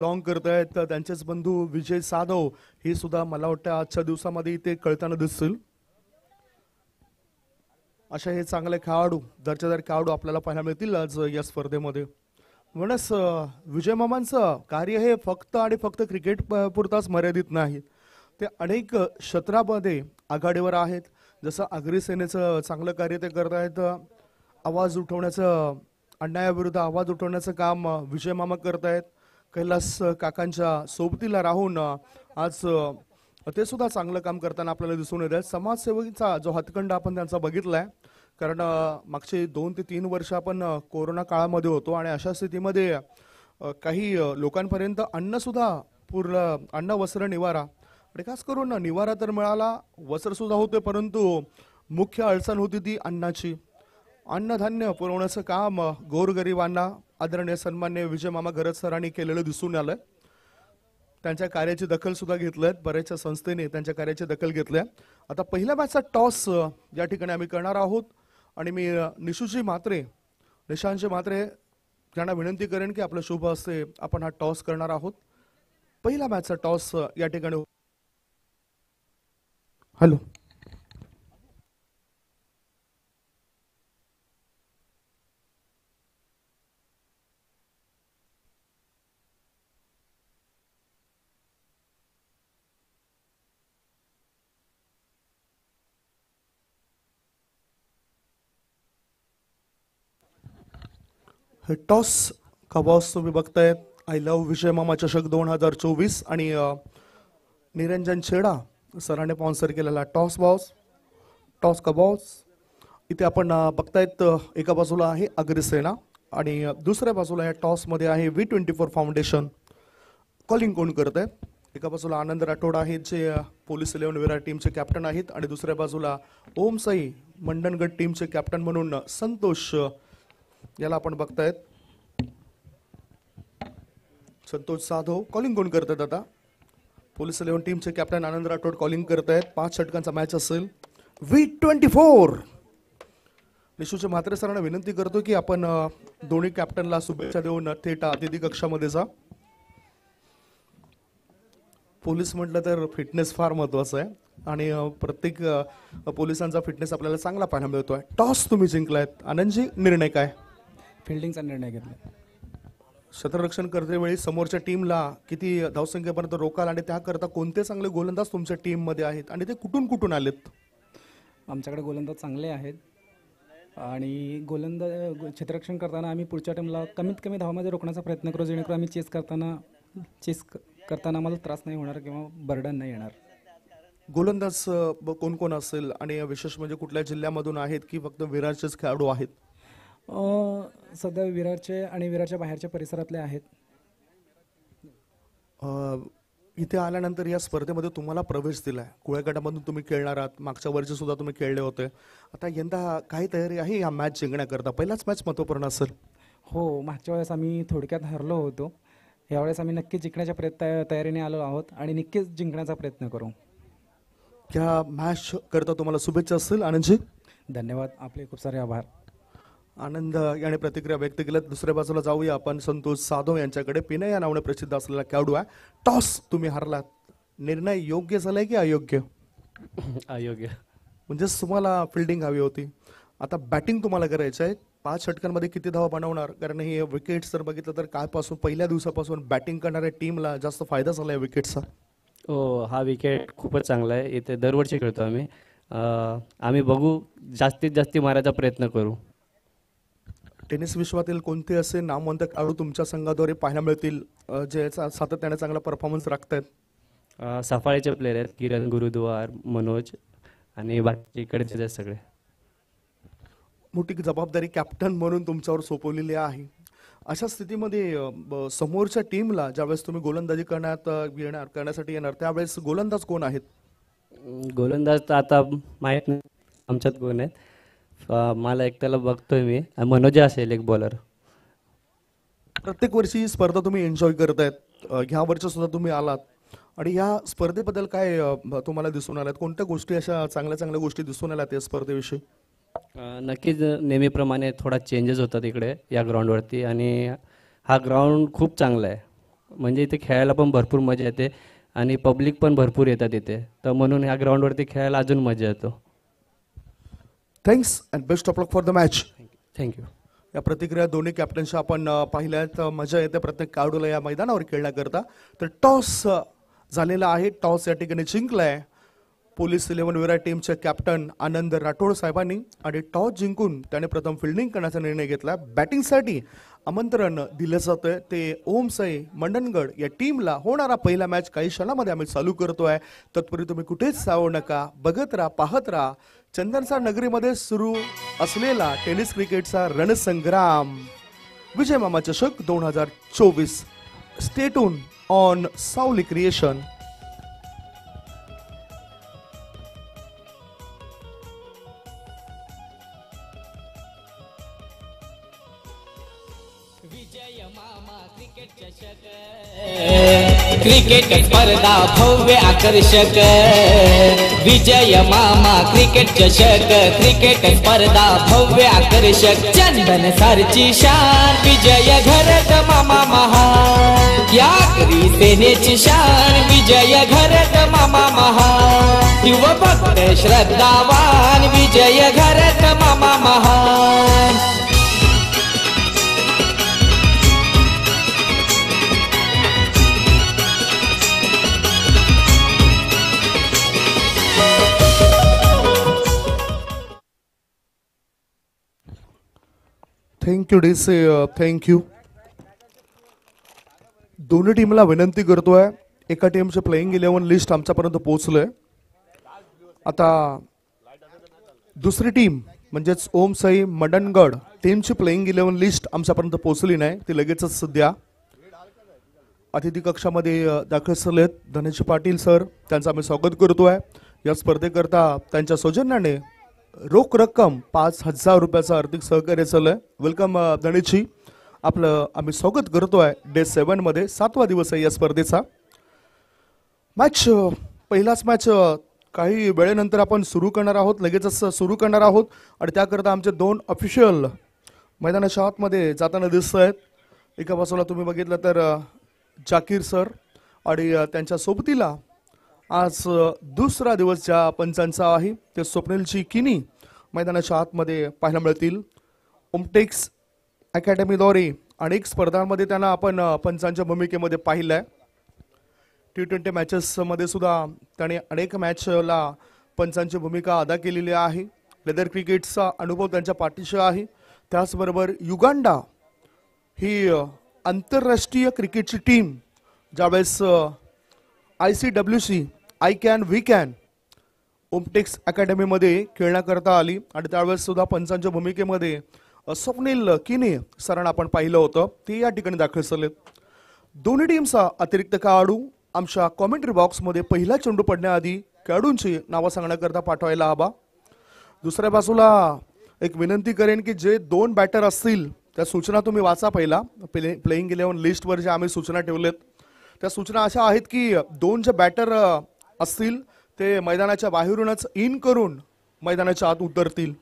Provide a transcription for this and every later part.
Long करतायत तर त्यांचेच बंधू विजय साधव हे सुद्धा मला वाटतं आजच्या दिवसामध्ये इथे कळताना दिसतील. अशा हे चांगले खेळाडू दर्जेदार खेळाडू आपल्याला पाहायला मिळतील आज या स्पर्धेमध्ये. म्हणूनच विजय मामांचं कार्य हे फक्त आणि फक्त क्रिकेट पुरताच मर्यादित नाही, ते अनेक क्षेत्रामध्ये आघाडीवर आहेत. जसं अग्रसेनेचं चांगलं कार्य ते करत आहेत. आवाज उठवण्याचं, अन्यायाविरुद्ध आवाज उठवण्याचं काम विजय मामा करत आहेत. कैलास काकांच्या सोबतीला राहून आज ते सुद्धा चांगलं काम करताना आपल्याला दिसून येत आहे. समाजसेवेचा जो हातखंडा आपण त्यांचा बघितलाय, कारण मागचे 2 ते 3 वर्ष आपण कोरोना काळामध्ये होतो आणि अशा स्थितीमध्ये काही लोकांपर्यंत अन्न सुद्धा पुरलं, अन्न वस्त्र निवारा, आणि खास करून निवारा तर मिळाला, वस्त्र सुद्धा होते, परंतु मुख्य अडचण होती ती अन्नाची. अन्नधान्य पुरवण्याचं काम गोरगरिबांना आदरणीय सन्मान्य विजय मामा घरत सरांनी केलेलं दिसून आलंय. त्यांच्या कार्याची दखल सुद्धा घेतलीय, बऱ्याचशा संस्थेने त्यांच्या कार्याची दखल घेतली. आता पहिल्या मॅचचा टॉस या ठिकाणी आम्ही करणार आहोत आणि मी निशांत म्हात्रे यांना विनंती करेन की आपल्या शुभ हस्ते आपण हा टॉस करणार आहोत. पहिला मॅचचा टॉस या ठिकाणी. हॅलो, हे टॉस का बॉस तुम्ही बघतायत आय लव्ह विजय मामा चषक 2024 आणि निरंजन छेडा सरांनी स्पॉन्सर केलेला टॉस का बॉस. इथे आपण बघतायत एका बाजूला आहे अग्रसेना आणि दुसऱ्या बाजूला या टॉसमध्ये आहे V24 फाउंडेशन. कॉलिंग कोण करत आहे? एका बाजूला आनंद राठोड आहेत जे पोलीस 11 विराट टीमचे कॅप्टन आहेत आणि दुसऱ्या बाजूला ओम साई मंडनगड टीमचे कॅप्टन म्हणून संतोष याला आपण बघतायत. संतोष जाधव कॉलिंग कोण करतात? आता पोलीस 11 टीमचे कॅप्टन आनंद राठोड कॉलिंग करतायत. 5 षटकांचा मॅच असेल. V24 निशांत म्हात्रे सरांना विनंती करतो की आपण दोन्ही कॅप्टनला शुभेच्छा देऊन थेट अतिथी कक्षामध्ये जा. पोलीस म्हटलं तर फिटनेस फार महत्वाचं आहे आणि प्रत्येक पोलिसांचा फिटनेस आपल्याला चांगला पाहायला मिळतोय. टॉस तुम्ही जिंकलायत आनंदजी, निर्णय काय? फिल्डिंगचा निर्णय घेतला. क्षेत्ररक्षण करतेवेळी समोरच्या टीमला किती धावसंख्येपर्यंत रोकाल आणि त्याकरता कोणते चांगले गोलंदाज तुमच्या टीम मध्ये आहेत आणि ते कुठून कुठून आलेत? आमच्याकडे गोलंदाज चांगले आहेत आणि क्षेत्ररक्षण करताना आम्ही पुढच्या टीमला कमीत कमी धावामध्ये रोखण्याचा प्रयत्न करू, जेणेकरून आम्ही चेस करताना आम्हाला त्रास नाही होणार किंवा बर्डन नाही येणार. गोलंदाज कोण कोण असेल आणि विशेष म्हणजे कुठल्या जिल्ह्यामधून आहेत की फक्त विरारचेच खेळाडू आहेत? सध्या विरारचे आणि विरारच्या बाहेरच्या परिसरातले आहेत. इथे आल्यानंतर या स्पर्धेमध्ये तुम्हाला प्रवेश दिलाय, कुळ्या गटामधून तुम्ही खेळणार आहात, मागच्या वर्षी सुद्धा तुम्ही खेळले होते. आता यंदा काही तयारी आहे या मॅच जिंकण्याकरता? पहिलाच मॅच महत्त्वपूर्ण असेल. हो, मागच्या वेळेस आम्ही थोडक्यात हरलो होतो. यावेळेस आम्ही नक्कीच जिंकण्याच्या तयारीने आलो आहोत आणि नक्कीच जिंकण्याचा प्रयत्न करू. या मॅच करता तुम्हाला शुभेच्छा असतील आनंदजी. धन्यवाद, आपले खूप सारे आभार. आनंद याने प्रतिक्रिया व्यक्त केल्यात. दुसऱ्या बाजूला जाऊया आपण संतोष जाधव यांच्याकडे. पिना या नावाने प्रसिद्ध असलेला खेळाडू आहे. टॉस तुम्ही हरलात, निर्णय योग्य झालाय की अयोग्य? अयोग्य. म्हणजेच तुम्हाला फिल्डिंग हवी होती. आता बॅटिंग तुम्हाला करायचं आहे. 5 षटकांमध्ये किती धावा बनवणार? कारण हे विकेट्स जर बघितलं तर कालपासून पहिल्या दिवसापासून बॅटिंग करणाऱ्या टीमला जास्त फायदा झाला आहे विकेटचा. हो, हा विकेट खूपच चांगला आहे. इथे दरवर्षी खेळतो आम्ही. आम्ही बघू, जास्तीत जास्त मारायचा प्रयत्न करू. टेनिस विश्वातील कोणते असे नामवंत खेळाडू तुमच्या संघाद्वारे पाहायला मिळतील जे सातत्याने चांगला परफॉर्मन्स राखतायत? सफाळीचे प्लेयर आहेत, किरण गुरुद्वार, मनोज आणि बाकी इकडचे सगळे. मोठी जबाबदारी कॅप्टन म्हणून तुमच्यावर सोपवलेली आहे. अशा स्थितीमध्ये समोरच्या टीमला ज्यावेळेस तुम्ही गोलंदाजी करण्यासाठी येणार त्यावेळेस गोलंदाज कोण आहेत? गोलंदाज तर आता माहीत नाही आमच्यात कोण आहेत. मला एकट्याला बघतोय मी, मनोज असेल एक बॉलर. प्रत्येक वर्षी स्पर्धा तुम्ही एन्जॉय करतायत, ह्या वर्षी सुद्धा तुम्ही आलात आणि या स्पर्धेबद्दल काय तुम्हाला दिसून आल्यात? कोणत्या गोष्टी अशा चांगल्या गोष्टी दिसून आल्यात या स्पर्धेविषयी? नक्कीच नेहमीप्रमाणे थोडा चेंजेस होतात इकडे या ग्राउंडवरती आणि हा ग्राउंड खूप चांगला आहे. म्हणजे इथे खेळायला पण भरपूर मजा येते आणि पब्लिक पण भरपूर येतात इथे, तर म्हणून ह्या ग्राउंडवरती खेळायला अजून मजा येतो. Thanks and best of luck for the match. Thank you. या प्रतिक्रिया दोन्ही कॅप्टनच्या आपण पाहिल्यात. मजा येते प्रत्येक खेळाडूला या मैदानावर खेळण्याकरता. तर टॉस झालेला आहे, टॉस या ठिकाणी जिंकलाय पोलीस 11 विराट टीमचे कॅप्टन आनंद राठोड साहेबांनी आणि टॉस जिंकून त्याने प्रथम फिल्डिंग करण्याचा निर्णय घेतला. बॅटिंगसाठी आमंत्रण दिलं जातंय ते ओम साई मंडणगड या टीमला. होणारा पहिला मॅच काही क्षणामध्ये आम्ही चालू करतोय. तत्पूर्वी तुम्ही कुठेच जाऊ नका, बघत राहा, पाहत राहा चंदनसा नगरीमध्ये सुरू असलेला टेनिस क्रिकेटचा रणसंग्राम विजय मामा चषक 2024. स्टे ट्यून ऑन सावली क्रिएशन. क्रिकेट स्पर्धा भव्य आकर्षक. विजय मामा क्रिकेट चषक. क्रिकेट स्पर्धा भव्य आकर्षक. चंदन सरची शान विजय घरत मामा महान. या करी सेनेची शान विजय घरत मामा महान. युवा भक्त श्रद्धावान विजय घरत मामा महान. Thank you DC, thank you. दोन्ही टीमला विनंती करतोय, एका टीमचे प्लेइंग 11 लिस्ट आमच्यापर्यंत पोहोचलंय. आता दुसरी टीम म्हणजेच ओम साई मंडणगड टीमची प्लेइंग 11 लिस्ट आमच्यापर्यंत पोहोचली नाही, ती लगेचच सध्या अतिथी कक्षामध्ये दाखल झालेत. धनेश पाटील सर, त्यांचं आम्ही स्वागत करतोय. या स्पर्धेकरता त्यांच्या सौजन्याने रोख रक्कम 5,000 रुपयाचं आर्थिक सहकार्य चालू आहे. वेलकम धनेशजी, आपलं आम्ही स्वागत करतोय डे 7 मध्ये. 7वा दिवस आहे या स्पर्धेचा. मॅच पहिलाच मॅच काही वेळेनंतर आपण सुरू करणार आहोत, लगेचच सुरू करणार आहोत आणि त्याकरता आमचे 2 ऑफिशियल मैदानाच्या आतमध्ये जाताना दिसत आहेत. एका बाजूला तुम्ही बघितलं तर जाकीर सर आणि त्यांच्या सोबतीला आज दुसरा दिवस ज्या पंचांचा आहे ते स्वप्नीलजी किनी मैदानाच्या आतमध्ये पाहायला मिळतील. ओमटेक्स अकॅडमीद्वारे अनेक स्पर्धांमध्ये त्यांना आपण पंचांच्या भूमिकेमध्ये पाहिलंय. T20 मॅचेसमध्ये सुद्धा त्याने अनेक मॅचला पंचांची भूमिका अदा केलेली आहे. लेदर क्रिकेटचा अनुभव त्यांच्या पाठीशी आहे. त्याचबरोबर युगांडा ही आंतरराष्ट्रीय क्रिकेटची टीम ज्यावेळेस ICWC I can we can Omtex अकॅडमीमध्ये खेळण्याकरता आली आणि त्यावेळेस सुद्धा पंचांच्या भूमिकेमध्ये स्वप्नील किने सरांना आपण पाहिलं होतं, ते या ठिकाणी दाखल झालेत. दोन्ही टीमचा अतिरिक्त खेळाडू आमच्या कॉमेंट्री बॉक्समध्ये पहिला चेंडू पडण्याआधी खेळाडूंची नावं सांगण्याकरता पाठवायला हवा. दुसऱ्या बाजूला एक विनंती करेन की जे 2 बॅटर असतील त्या सूचना तुम्ही वाचा. पहिला प्लेइंग 11 लिस्टवर ज्या आम्ही सूचना ठेवल्यात त्या सूचना अशा आहेत की 2 जे बॅटर असतील ते मैदानाच्या बाहेरूनच इन करून मैदानाच्या आत उतरतील.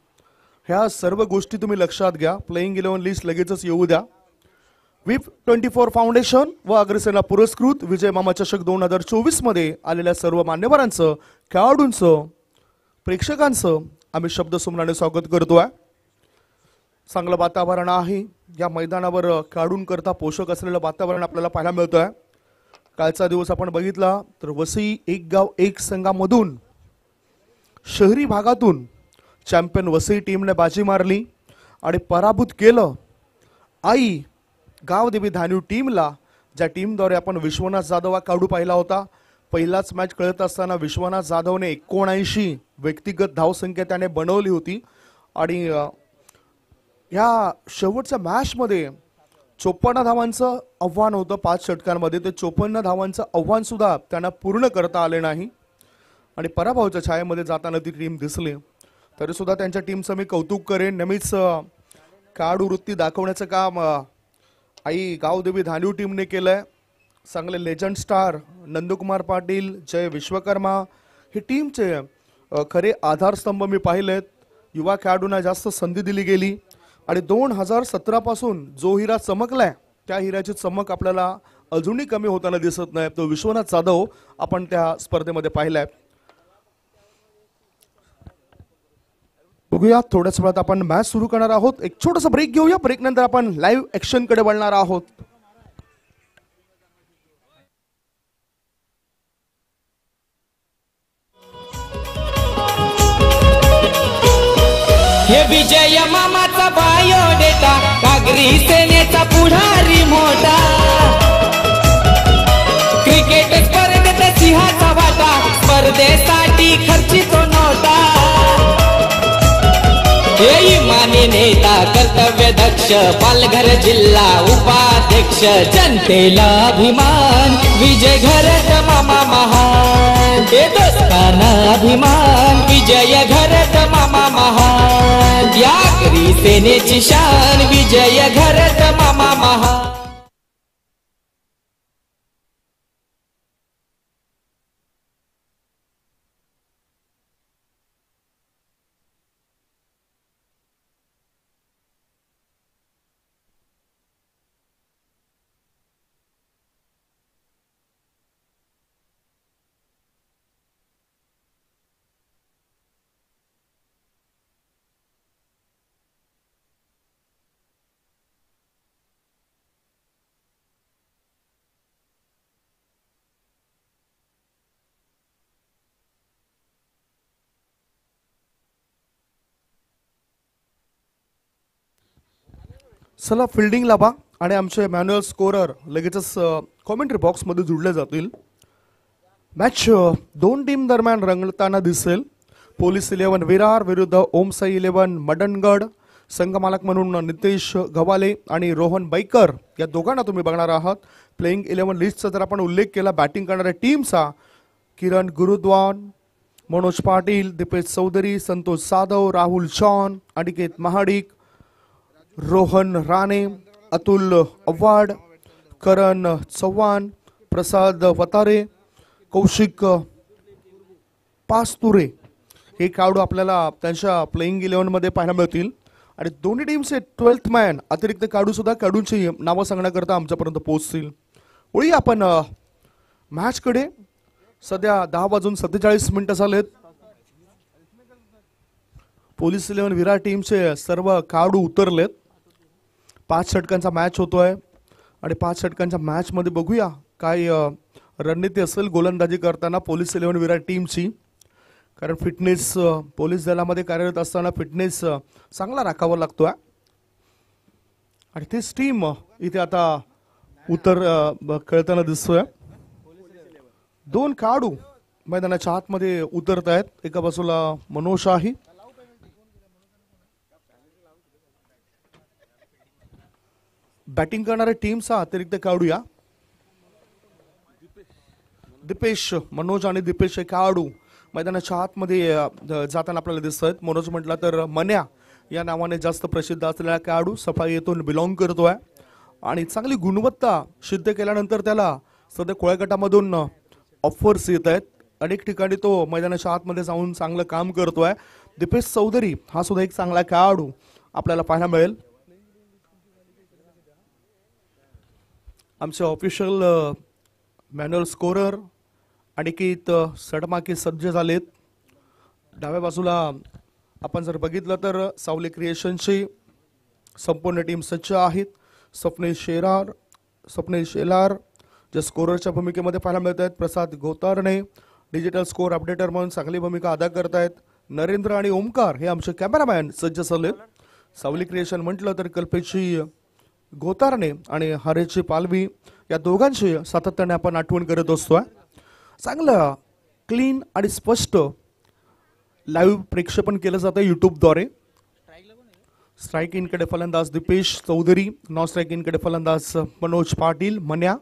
ह्या सर्व गोष्टी तुम्ही लक्षात घ्या. प्लेइंग 11 लिस्ट लगेचच येऊ द्या. विप 24 फाउंडेशन व अग्रसेना पुरस्कृत विजय मामा चषक 2024 मध्ये आलेल्या सर्व मान्यवरांचं, खेळाडूंचं, प्रेक्षकांचं आम्ही शब्दसुमनाने स्वागत करतोय. चांगलं वातावरण आहे या मैदानावर. खेळाडूंकरता पोषक असलेलं वातावरण आपल्याला पाहायला मिळतंय. कालचा दिवस आपण बघितला तर वसई एक गाव एक संघामधून शहरी भागातून चॅम्पियन वसई टीमने बाजी मारली आणि पराभूत केलं आई गावदेवी धान्यू टीमला, ज्या टीमद्वारे आपण विश्वनाथ जाधव हा खेळाडू पाहिला होता. पहिलाच मॅच खेळत असताना विश्वनाथ जाधवने 79 व्यक्तिगत धावसंख्या त्याने बनवली होती आणि ह्या शेवटच्या मॅचमध्ये 54 धावांचं आव्हान होतं 5 षटकांमध्ये. ते 54 धावांचं आव्हान सुद्धा त्यांना पूर्ण करता आले नाही आणि पराभवाच्या छायेमध्ये जाताना ती टीम दिसली. तरी सुद्धा त्यांच्या टीमचं मी कौतुक करेन. नेहमीच खेळाडू वृत्ती दाखवण्याचं काम आई गावदेवी धान्यू टीमने केलंय. चांगले लेजंड स्टार नंदकुमार पाटील, जय विश्वकर्मा हे टीमचे खरे आधारस्तंभ मी पाहिलेत. युवा खेळाडूंना जास्त संधी दिली गेली आणि 2017 पासून जो हिरा चमकलाय त्या हिऱ्याची चमक आपल्याला अजूनही कमी होताना दिसत नाही. तो विश्वनाथ जाधव आपण त्या स्पर्धेमध्ये पाहिलाय. बघूया थोड्याच वेळात आपण मॅच सुरू करणार आहोत. एक छोटासा ब्रेक घेऊया. ब्रेक नंतर आपण लाईव्ह ऍक्शन कडे वळणार आहोत. हे विजय मामाचा बायोडेटा, कागरी सेनेचा पुढारी मोठा, क्रिकेट स्पर्धेत सिंहाचा वाटा, स्पर्धेसाठी खर्चितो नोटा. हे इमानी नेता, कर्तव्य दक्ष, पालघर जिल्हा उपाध्यक्ष, जनतेला अभिमान, विजय घरत मामा महान. हे दोस्ताना अभिमान, विजय घरत मामा महान. या करी सेनेची शान, विजय घरत मामा महान. चला फिल्डिंगला पहा आणि आमचे मॅन्युअल स्कोरर लगेचच कॉमेंट्री बॉक्समध्ये जुळले जातील. मॅच दोन टीम दरम्यान रंगताना दिसेल. पोलीस 11 विरार विरुद्ध ओमसाई 11 मडनगड. संघमालक म्हणून नितेश गवाले आणि रोहन बैकर या दोघांना तुम्ही बघणार आहात. प्लेइंग 11 लिस्टचा जर आपण उल्लेख केला बॅटिंग करणाऱ्या टीमचा, किरण गुरुद्वान, मनोज पाटील, दीपेश चौधरी, संतोष जाधव, राहुल चौहान, अनिकेत महाडिक, रोहन राणे, अतुल अव्वाड, करण चव्हाण, प्रसाद वतारे, कौशिक पास्तुरे हे खेळाडू आपल्याला त्यांच्या प्लेइंग 11 मध्ये पाहायला मिळतील. आणि दोन्ही टीमचे 12th मॅन अतिरिक्त खेळाडू सुद्धा खेळाडूंची नावं सांगण्याकरता आमच्यापर्यंत पोहोचतील. वळूया आपण मॅचकडे. सध्या 10:47 झालेत. पोलीस 11 विरार टीमचे सर्व खेळाडू उतरलेत. 5 षटकांचा मॅच होतोय आणि 5 षटकांच्या मॅच मध्ये बघूया काय रणनीती असेल गोलंदाजी करताना पोलीस 11 विरार टीमची. कारण फिटनेस पोलीस दलामध्ये कार्यरत असताना फिटनेस चांगला राखावा लागतोय. आणि तीच टीम इथे आता खेळताना दिसतोय. 2 खेळाडू मैदानाच्या आतमध्ये उतरत आहेत. एका बाजूला मनोज शाही, बॅटिंग करणाऱ्या टीमचा अतिरिक्त खेळाडू या दीपेश. मनोज आणि दीपेश हे खेळाडू मैदानाच्या आतमध्ये जाताना आपल्याला दिसत आहेत. मनोज म्हटला तर मन्या या नावाने जास्त प्रसिद्ध असलेला खेळाडू सफाईतून बिलॉंग करतोय आणि चांगली गुणवत्ता सिद्ध केल्यानंतर त्याला सध्या कोळ्या गटामधून ऑफर्स येत आहेत. अनेक ठिकाणी तो मैदानाच्या आतमध्ये जाऊन चांगलं काम करतोय. दीपेश चौधरी हा सुद्धा एक चांगला खेळाडू आपल्याला पाहायला मिळेल. आमचे ऑफिशियल मॅन्युअल स्कोरर अनिकेत सडमाके सज्ज झालेत. डाव्या बाजूला आपण जर बघितलं तर सावली क्रिएशनची संपूर्ण टीम सज्ज आहेत. स्वप्नील शेलार जे स्कोररच्या भूमिकेमध्ये पाहायला मिळत आहेत. प्रसाद गोतारणे डिजिटल स्कोर अपडेटर म्हणून चांगली भूमिका अदा करत आहेत. नरेंद्र आणि ओमकार हे आमचे कॅमेरामॅन सज्ज झालेत. सावली क्रिएशन म्हटलं तर कल्पेची गोतारणे आणि हरेची पालवी या दोघांची सातत्याने आपण आठवण करत असतोय. चांगलं क्लीन आणि स्पष्ट लाईव्ह प्रेक्षेपण केलं जातं यूट्यूबद्वारे. स्ट्राईक इनकडे फलंदाज दीपेश चौधरी, नॉन स्ट्राईक इनकडे फलंदाज मनोज पाटील मन्या.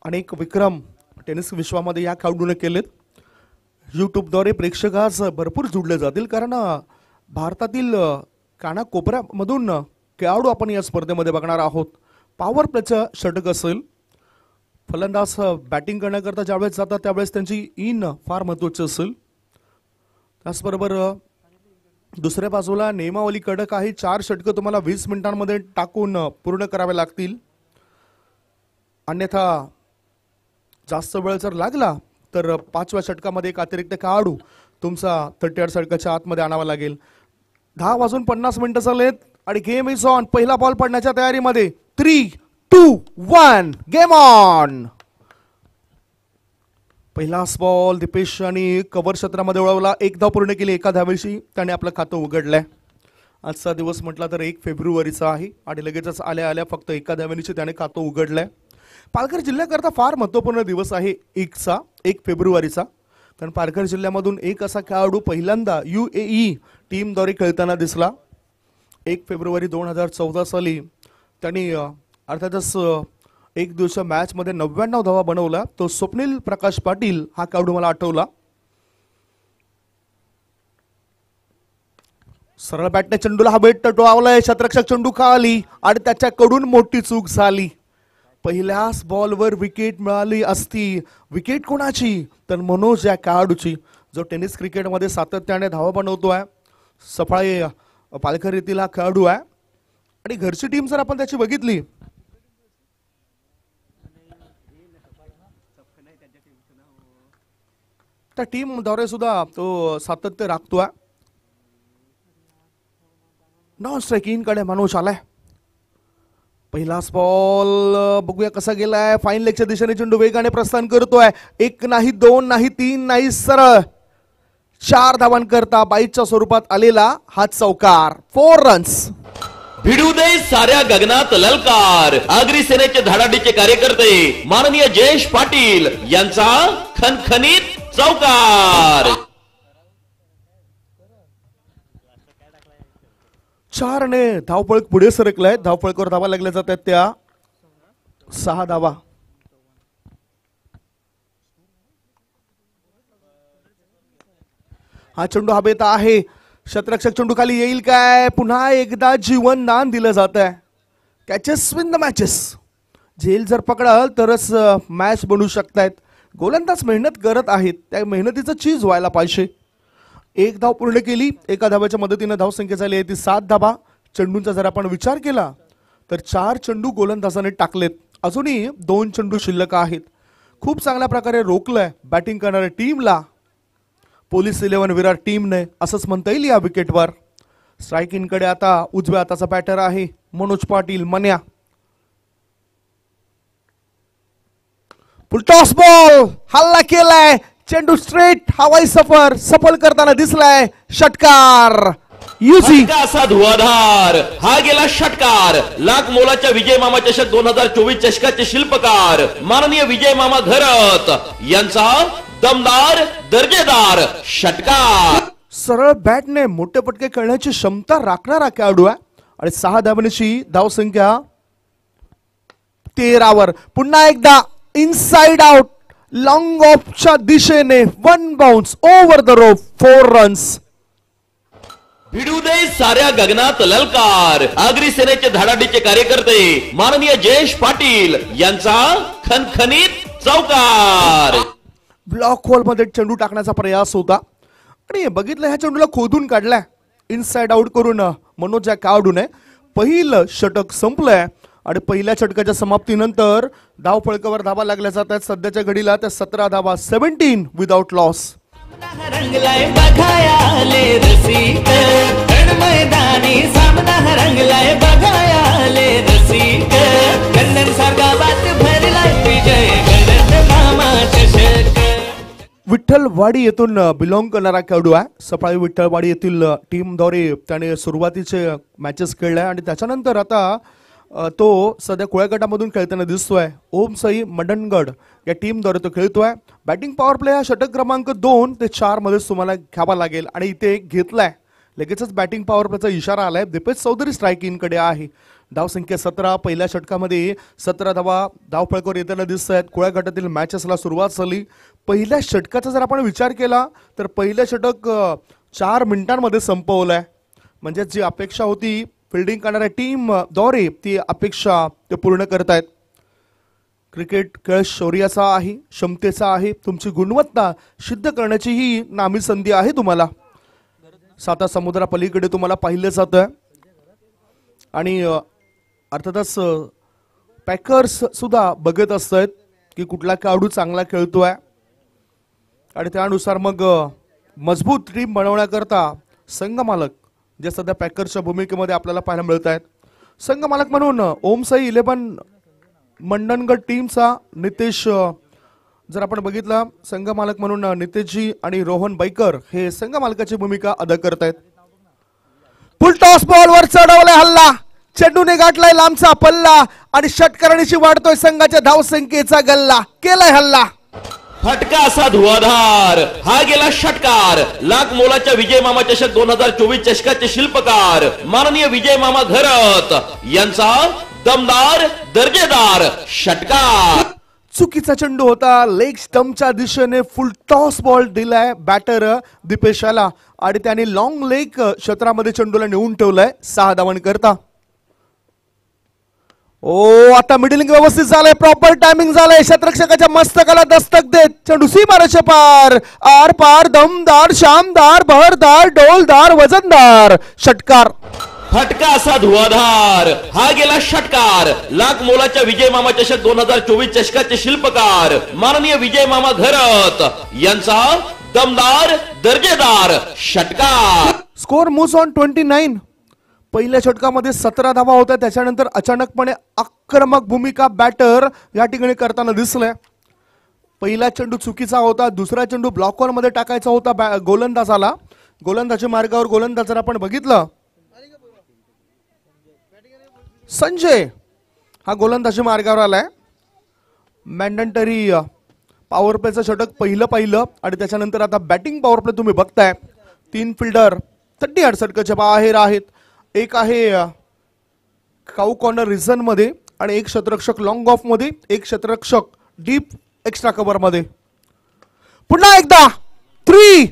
अनेक विक्रम टेनिस विश्वामध्ये या खेळाडूने केलेत. यूट्यूबद्वारे प्रेक्षकास भरपूर जुडले जातील कारण भारतातील कानाकोपऱ्यामधून खेळाडू आपण या स्पर्धेमध्ये बघणार आहोत. पॉवर प्लेचं षटक असेल. फलंदाज बॅटिंग करण्याकरता ज्यावेळेस जातात त्यावेळेस त्यांची इन फार महत्त्वाची असेल. त्याचबरोबर दुसऱ्या बाजूला नियमावली कडक आहे. 4 षटकं तुम्हाला 20 मिनिटांमध्ये टाकून पूर्ण करावे लागतील. अन्यथा जास्त वेळ जर लागला तर 5व्या षटकामध्ये एक अतिरिक्त खेळाडू तुमचा 38 षटकाच्या आतमध्ये आणावा लागेल. 10:50 झालेत आणि गेम इज ऑन. पहिला बॉल पडण्याच्या तयारीमध्ये. 3, 2, 1 गेम ऑन. पहिलाच बॉल दीपेश आणि कव्हर क्षेत्रामध्ये उडवला. 1 धाव पूर्ण केली. 1 धावेशी त्याने आपलं खातं उघडलंय. आजचा दिवस म्हटला तर 1 फेब्रुवारीचा आहे आणि लगेचच आल्या आल्या फक्त 1 धावेशी त्याने खातं उघडलंय. पालघर जिल्ह्याकरता फार महत्त्वपूर्ण दिवस आहे 1 फेब्रुवारीचा. कारण पालघर जिल्ह्यामधून एक असा खेळाडू पहिल्यांदा UAE टीमद्वारे खेळताना दिसला. 1 फेब्रुवारी 2014 साली त्यांनी अर्थातच एक दिवसाच्या मॅचमध्ये 99 धावा बनवला. तो स्वप्नील प्रकाश पाटील हा खेळाडू मला आठवला. सरळ बॅटने चेंडूला हा बेट टोळावलाय. क्षेत्ररक्षक चेंडू खाली आणि त्याच्याकडून मोठी चूक झाली. पहिल्याच बॉलवर विकेट मिळाली असती. विकेट कोणाची तर मनोज या खेळाडूची जो टेनिस क्रिकेटमध्ये सातत्याने धावा बनवतोय. सफाळे पालघर येथील हा खेळाडू आहे आणि घरची टीम जर आपण त्याची बघितली त्या टीमद्वारे सुद्धा तो सातत्य राखतोय. नॉन स्ट्रायकिंग कडे मनोज आलाय. पहिलाच बॉल बघूया कसा गेलाय. फाईन लेगच्या दिशेने चेंडू वेगाने प्रस्थान करतोय. 1 नाही 2 नाही 3 नाही सरळ 4 धावांकरता 22च्या स्वरूपात आलेला हा चौकार. 4 रन्स. भिडू दे साऱ्या गगनात ललकार. आगरी सेनेचे धडाडीचे कार्यकर्ते माननीय जयेश पाटील यांचा खणखणीत चौकार. 4 ने धावपळ पुढे सरकलाय. धावपळकर धावा लागल्या जातात त्या 6 धावा. हा चेंडू हवेत आहे. क्षेत्ररक्षक चेंडू खाली येईल काय. पुन्हा एकदा जीवन दान दिलं जात आहे. Catches win the matches. झेल जर पकडाल तरच मॅच बनू शकतायत. गोलंदाज मेहनत करत आहेत. त्या मेहनतीचं चीज व्हायला पाहिजे. 1 धाव पूर्ण केली. 1 धावाच्या मदतीने धावसंख्या झाली आहे ती 7 धावा. चेंडूंचा जर आपण विचार केला तर 4 चेंडू गोलंदाजाने टाकलेत. अजूनही 2 चेंडू शिल्लक आहेत. खूप चांगल्या प्रकारे रोखलंय बॅटिंग करणाऱ्या टीमला पोलीस 11 विराट टीमने असंच म्हणता येईल या विकेटवर. स्ट्रायकिंगकडे आता उजव्या हाताचा बॅटर आहे मनोज पाटील मन्या. टॉस बॉल हल्ला केलाय. चेंडू स्ट्रेट हवाई सफल करताना दिसलाय. षटकार युजी असा धुवाधार हा गेला षटकार. लाख मोलाच्या विजय मामा चषक 2024 चषकाचे शिल्पकार माननीय विजय मामा घरत यांचा दमदार दर्जेदार षटकार. सरळ बॅटने मोठे पटके खेळण्याची क्षमता राखणारा खेळाडू आहे आणि 6 धावांची धावसंख्या 13वर. पुन्हा एकदा इनसाइड आउट लॉंग ऑफच्या दिशेने 1 bounce over the rope. 4 runs. भिडू दे साऱ्या गगनात ललकार. आगरी सेनेचे धडाडीचे कार्यकर्ते माननीय जयेश पाटील यांचा खणखणीत चौकार. ब्लॉक होल मध्ये चेंडू टाकण्याचा प्रयास होता आणि बघितलं ह्या चेंडूला खोदून काढलाय. इनसाइड आउट करून मनोज या खेळाडूने पहिलं षटक संपलंय आणि पहिल्या षटकाच्या समाप्तीनंतर धाव फळकावर धावा लागल्या जात आहेत. सध्याच्या घडीला त्या 17 धावा 17 विदाउट लॉस. रंगलाय बघायाले रसिक मैदानी सामना रंगलाय बघायाले रसिक. कन्नन सारखा बात भरलाय विजय गणत मामा चषक. विठ्ठलवाडी येथून बिलॉंग करणारा खेळाडू आहे. सफाळे विठ्ठलवाडी येथील टीमद्वारे त्याने सुरुवातीचे मॅचेस खेळले आणि त्याच्यानंतर आता तो सध्या कोळ्या गटामधून खेळताना दिसतोय. ओम साई मंडणगड या टीमद्वारे तो खेळतोय. बॅटिंग पॉवर प्ले हा षटक क्रमांक 2 ते 4 मध्येच तुम्हाला घ्यावा लागेल आणि इथे घेतलाय. लगेचच बॅटिंग पॉवर प्लेचा इशारा आलाय. दीपेश चौधरी स्ट्रायकिंगकडे आहे. धावसंख्या 17. पहिल्या षटकामध्ये 17 धावा धावफळकावर येताना दिसत आहेत. कोळ्या गटातील मॅचेसला सुरुवात झाली. पहिल्या षटकाचा जर आपण विचार केला तर पहिलं षटक 4 मिनिटांमध्ये संपवलंय. म्हणजे जी अपेक्षा होती फिल्डिंग करणाऱ्या टीम द्वारे ती अपेक्षा ते पूर्ण करतायत. क्रिकेट खेळ शौर्याचा आहे, क्षमतेचा आहे. तुमची गुणवत्ता सिद्ध करण्याची ही नामी संधी आहे. तुम्हाला 7 समुद्रापलीकडे तुम्हाला पाहिलं जातं आणि अर्थातच पॅकर्स सुद्धा बघत असतात की कुठला खेळाडू चांगला खेळतोय आणि त्यानुसार मग मजबूत टीम बनवण्याकरता संघ मालक जे सध्या पॅकर्सच्या भूमिकेमध्ये आपल्याला पाहायला मिळत आहेत. संघ मालक म्हणून ओम साई 11 मंडणगड टीमचा नितेश जर आपण बघितलं संघ मालक म्हणून नितेशजी आणि रोहन बैकर हे संघ मालकाची भूमिका अदा करत आहेत. फुल टॉस बॉलवर चढवलाय हल्ला, चेंडूने गाठलाय लांबचा पल्ला आणि षटकारांशी वाढतोय संघाच्या धावसंख्येचा गल्ला, केलाय हल्ला. फटका असा धुवाधार, हा गेला षटकार. लाख मोलाच्या विजय मामा चषक 2024 चषकाचे शिल्पकार माननीय विजय मामा घरत यांचा दमदार दर्जेदार षटकार. चुकीचा चेंडू होता, लेग स्टंपच्या दिशेने फुल टॉस बॉल दिलाय बॅटर दिपेशाला आणि त्याने लॉंग लेग क्षेत्रामध्ये चेंडूला नेऊन ठेवलाय 6 धावांनी करता. ओ आता मिडलिंग व्यवस्थित झालंय, प्रॉपर टायमिंग झालंय, क्षेत्ररक्षकाच्या मस्तकाला दस्तक देत चेंडू सीमारेषे पार, आर पार, दमदार, शानदार, बहरदार, डोलदार, वजनदार षटकार. फटका असा धुवाधार, हा गेला षटकार. लाख मोलाच्या विजय मामा चषक 2024 चषकाचे शिल्पकार माननीय विजय मामा घरत यांचा दमदार दर्जेदार षटकार. Score moves on 29. पहिल्या षटकामध्ये 17 धावा होत्या, त्याच्यानंतर अचानकपणे आक्रमक भूमिका बॅटर या ठिकाणी करताना दिसलंय. पहिला चेंडू चुकीचा होता, दुसरा चेंडू ब्लॉकवर मध्ये टाकायचा होता गोलंदाजाला. गोलंदाजी मार्गावर गोलंदाज जर आपण बघितलं संजय हा गोलंदाजी मार्गावर आलाय. मॅन्डेटरी पॉवर प्लेचं षटक पहिलं आणि त्याच्यानंतर आता बॅटिंग पॉवर प्ले तुम्ही बघताय. 3 फिल्डर 30 षटकाच्या बाहेर आहेत, एक आहे काऊ कॉर्नर रिझन मध्ये आणि एक क्षेत्ररक्षक लॉंग ऑफ मध्ये, एक क्षेत्ररक्षक डीप एक्स्ट्रा कव्हर मध्ये. पुन्हा एकदा 3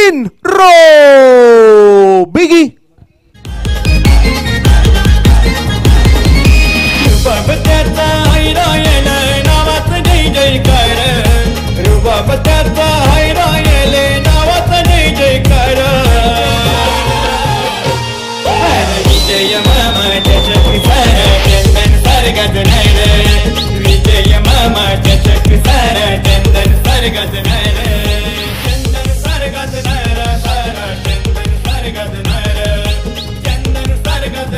इन रो बिगी.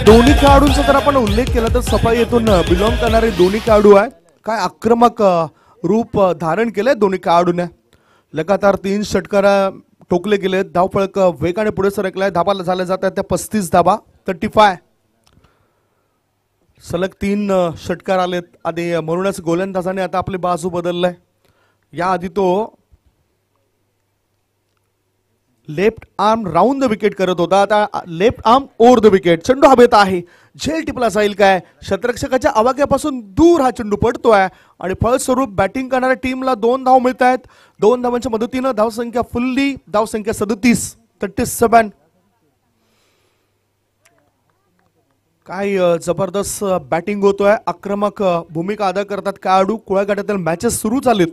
दोन्ही खेळाडूंचा जर आपण उल्लेख केला तर सफाई येथून बिलॉंग करणारे दोन्ही खेळाडू आहेत. काय आक्रमक रूप धारण केलंय दोन्ही खेळाडूने. लगातार 3 षटकार ठोकले गेले, धावफळक वेगाने पुढे सरकलाय, धाबा झाल्या जातात त्या 35 धाबा 35. सलग 3 षटकार आलेत आणि म्हणूनच गोलंदाजाने आता आपली बाजू बदललाय. याआधी तो left arm round the wicket करत होता, आता left arm over the wicket. चेंडू हवेत आहे, झेल टिपला जाईल काय, क्षेत्ररक्षकाच्या आवाक्यापासून दूर हा चेंडू पडतोय आणि फळस्वरूप बॅटिंग करणाऱ्या टीमला 2 धाव मिळत आहेत. 2 धावांच्या मदतीनं धावसंख्या फुल्ली, धावसंख्या 37. काय जबरदस्त बॅटिंग होतोय, आक्रमक भूमिका अदा करतात खेळाडू. कुळागाड्यातील मॅचेस सुरू झालेत.